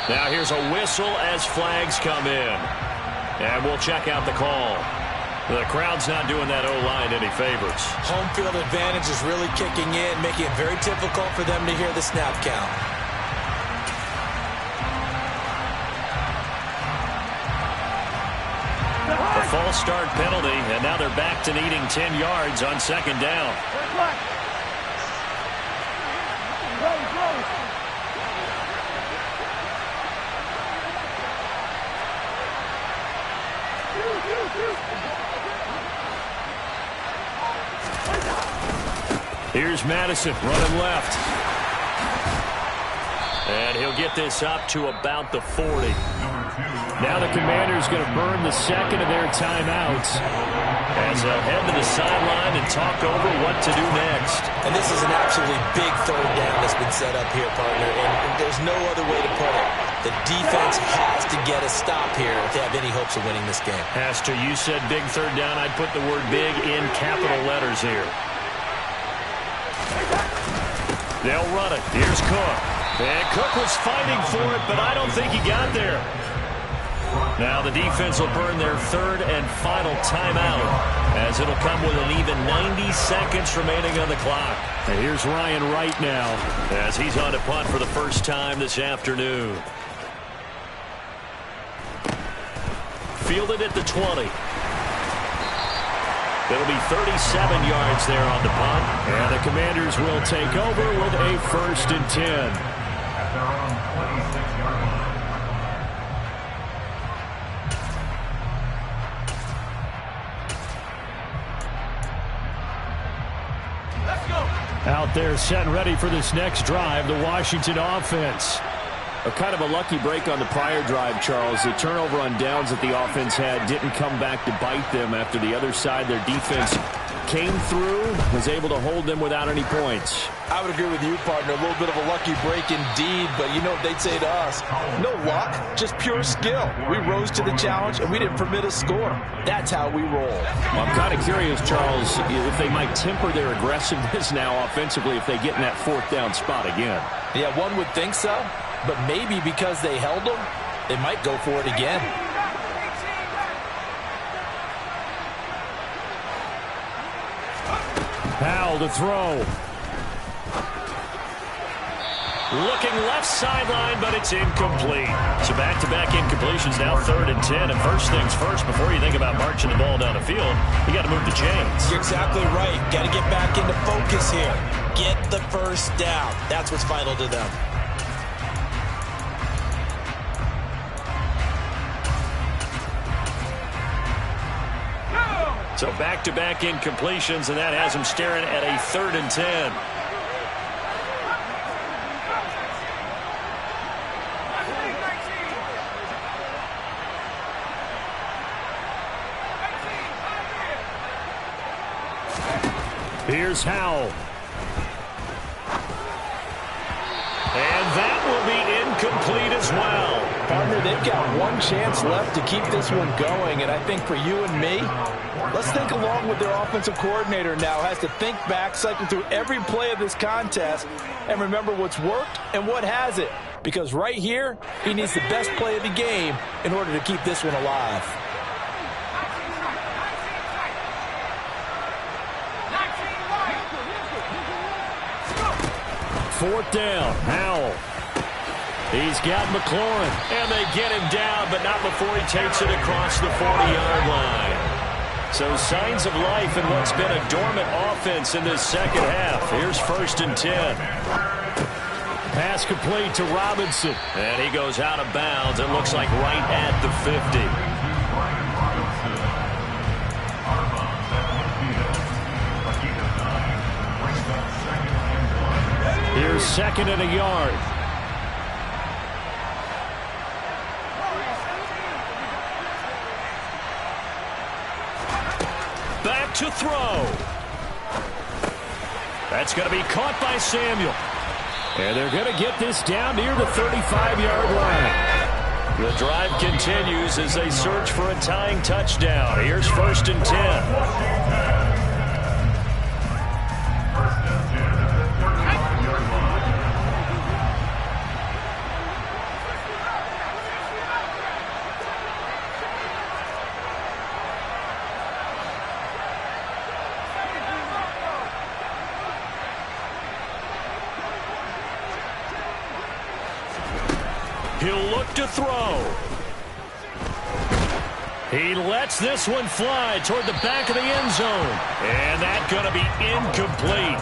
Now here's a whistle as flags come in. And we'll check out the call. The crowd's not doing that O-line any favors. Home field advantage is really kicking in, making it very difficult for them to hear the snap count. A false start penalty, and now they're back to needing 10 yards on 2nd down. Here's Madison running left. And he'll get this up to about the 40. Now the Commanders going to burn the second of their timeouts as they'll head to the sideline and talk over what to do next. And this is an absolutely big third down that's been set up here, partner, and there's no other way to put it. The defense has to get a stop here if they have any hopes of winning this game. Has to. You said big third down. I'd put the word big in capital letters here. They'll run it. Here's Cook. And Cook was fighting for it, but I don't think he got there. Now the defense will burn their third and final timeout as it'll come with an even 90 seconds remaining on the clock. And here's Ryan Wright now as he's on to punt for the first time this afternoon. Fielded at the 20. It'll be 37 yards there on the punt. And the Commanders will take over with a 1st and 10. At their own 26-yard line. Out there set and ready for this next drive, the Washington offense. A kind of a lucky break on the prior drive, Charles. The turnover on downs that the offense had didn't come back to bite them after the other side. Their defense came through, was able to hold them without any points. I would agree with you, partner. A little bit of a lucky break indeed, but you know what they'd say to us? No luck, just pure skill. We rose to the challenge, and we didn't permit a score. That's how we roll. Well, I'm kind of curious, Charles, if they might temper their aggressiveness now offensively if they get in that 4th down spot again. Yeah, one would think so, but maybe because they held them, they might go for it again. Powell to throw. Looking left sideline, but it's incomplete. So back-to-back incompletions now, 3rd and 10. And first things first, before you think about marching the ball down the field, you got to move the chains. You're exactly right. Got to get back into focus here. Get the first down. That's what's vital to them. So back-to-back incompletions, and that has him staring at a 3rd and 10. Here's Howell. And that will be incomplete as well. Partner, they've got one chance left to keep this one going, and I think for you and me, let's think along with their offensive coordinator now. Has to think back, cycle through every play of this contest, and remember what's worked and what hasn't. Because right here, he needs the best play of the game in order to keep this one alive. Fourth down, Howell. He's got McLaurin, and they get him down, but not before he takes it across the 40-yard line. So signs of life in what's been a dormant offense in this second half. Here's 1st and 10. Pass complete to Robinson, and he goes out of bounds. It looks like right at the 50. Here's 2nd and a yard. Back to throw. That's going to be caught by Samuel. And they're going to get this down near the 35-yard line. The drive continues as they search for a tying touchdown. Here's 1st and 10. He'll look to throw. He lets this one fly toward the back of the end zone. And that's going to be incomplete.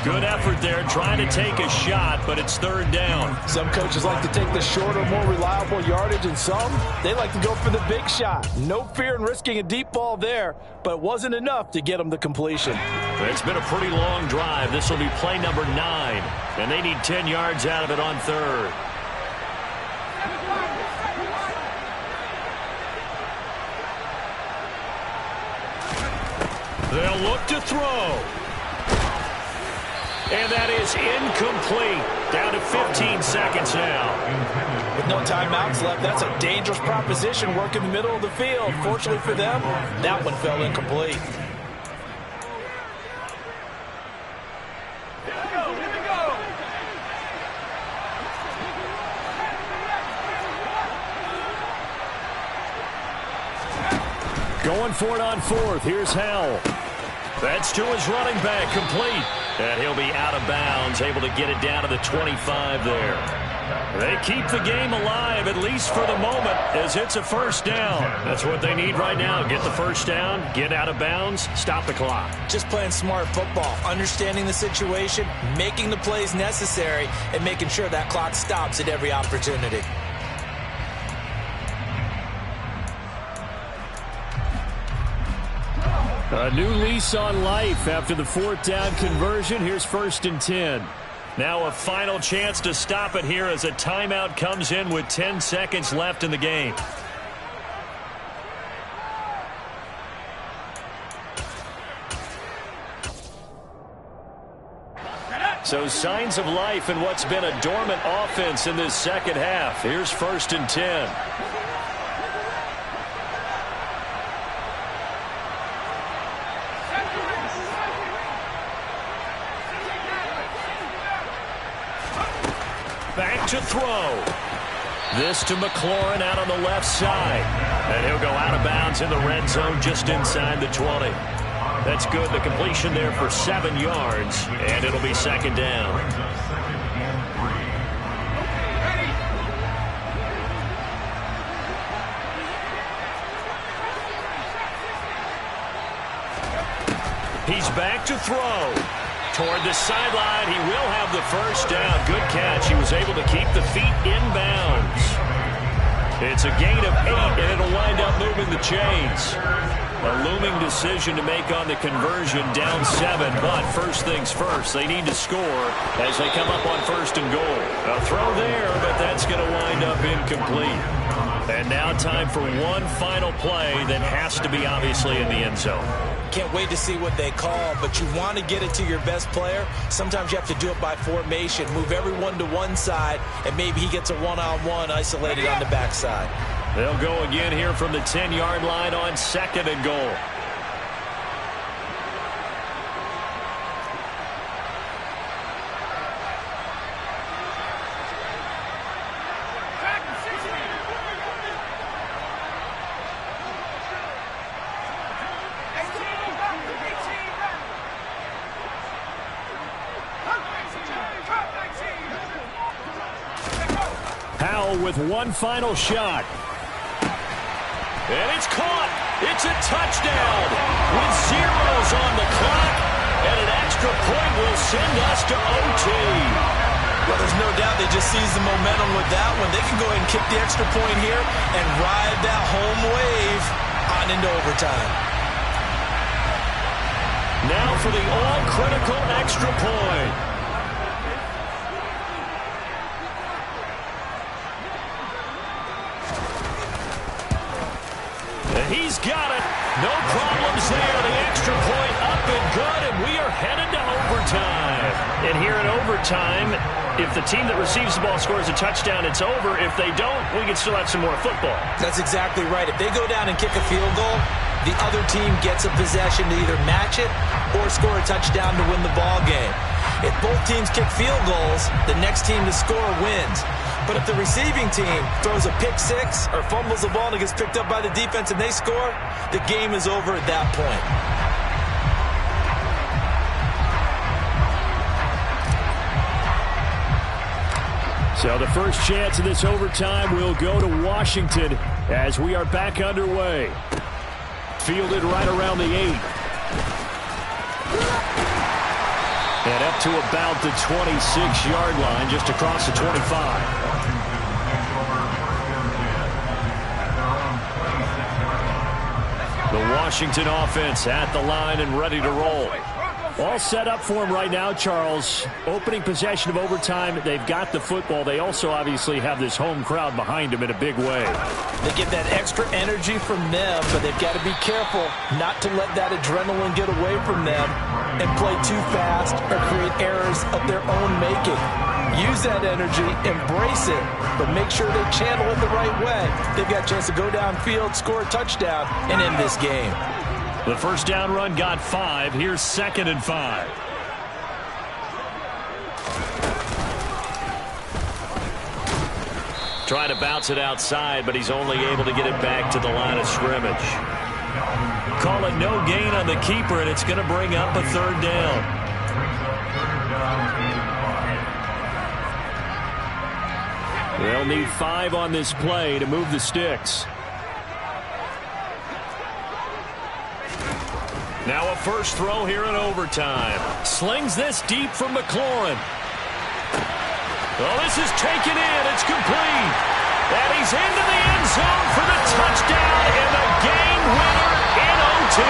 Good effort there, trying to take a shot, but it's third down. Some coaches like to take the shorter, more reliable yardage, and some, they like to go for the big shot. No fear in risking a deep ball there, but it wasn't enough to get them the completion. It's been a pretty long drive. This will be play number 9, and they need 10 yards out of it on third. They'll look to throw. And that is incomplete. Down to 15 seconds now. With no timeouts left, that's a dangerous proposition. Work in the middle of the field. Fortunately for them, that one fell incomplete. Going for it on fourth. Here's Howell. That's to his running back, complete. And he'll be out of bounds, able to get it down to the 25 there. They keep the game alive, at least for the moment, as it's a first down. That's what they need right now. Get the first down, get out of bounds, stop the clock. Just playing smart football, understanding the situation, making the plays necessary, and making sure that clock stops at every opportunity. A new lease on life after the fourth down conversion. Here's 1st and 10. Now a final chance to stop it here as a timeout comes in with 10 seconds left in the game. So signs of life in what's been a dormant offense in this second half. Here's 1st and 10. Back to throw. This to McLaurin out on the left side. And he'll go out of bounds in the red zone just inside the 20. That's good. The completion there for 7 yards. And it'll be second down. He's back to throw. Toward the sideline, he will have the first down. Good catch. He was able to keep the feet inbounds. It's a gain of 8, and it'll wind up moving the chains. A looming decision to make on the conversion, down 7. But first things first, they need to score as they come up on 1st and goal. A throw there, but that's going to wind up incomplete. And now time for one final play that has to be obviously in the end zone. Can't wait to see what they call, but you want to get it to your best player. Sometimes you have to do it by formation. Move everyone to one side, and maybe he gets a one-on-one isolated on the backside. They'll go again here from the 10-yard line on 2nd and goal. With one final shot. And it's caught. It's a touchdown with zeros on the clock. And an extra point will send us to OT. Well, there's no doubt they just seized the momentum with that one. They can go ahead and kick the extra point here and ride that home wave on into overtime. Now for the all-critical extra point. He's got it. No problems there. The extra point up and good, and we are headed to overtime. And here in overtime, if the team that receives the ball scores a touchdown, it's over. If they don't, we can still have some more football. That's exactly right. If they go down and kick a field goal, the other team gets a possession to either match it or score a touchdown to win the ball game. If both teams kick field goals, the next team to score wins. But if the receiving team throws a pick six or fumbles the ball and it gets picked up by the defense and they score, the game is over at that point. So the first chance of this overtime will go to Washington as we are back underway. Fielded right around the 8. And up to about the 26-yard line, just across the 25. The Washington offense at the line and ready to roll. All set up for him right now, Charles. Opening possession of overtime. They've got the football. They also obviously have this home crowd behind them in a big way. They get that extra energy from them, but they've got to be careful not to let that adrenaline get away from them and play too fast or create errors of their own making. Use that energy, embrace it, but make sure they channel it the right way. They've got a chance to go downfield, score a touchdown, and end this game. The first down run got 5. Here's 2nd and 5. Trying to bounce it outside, but he's only able to get it back to the line of scrimmage. Call it no gain on the keeper, and it's going to bring up a 3rd down. They'll need 5 on this play to move the sticks. Now a first throw here in overtime. Slings this deep from McLaurin. Well, this is taken in. It's complete. And he's into the end zone for the touchdown and the game winner in OT.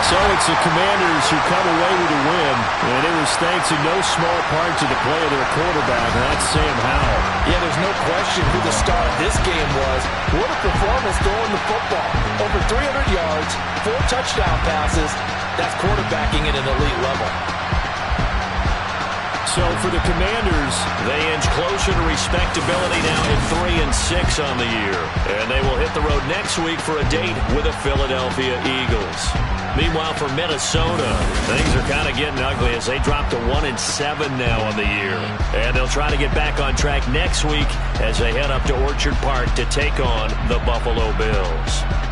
So it's the Commanders who come away with a win, and it was thanks in no small part to the play of their quarterback, and that's Sam Howell. Yeah, there's no question who the star of this game was. What a performance throwing the football. Over 300 yards, 4 touchdown passes. That's quarterbacking at an elite level. So for the Commanders, they inch closer to respectability now at 3-6 on the year. And they will hit the road next week for a date with the Philadelphia Eagles. Meanwhile, for Minnesota, things are kind of getting ugly as they drop to 1-7 now on the year. And they'll try to get back on track next week as they head up to Orchard Park to take on the Buffalo Bills.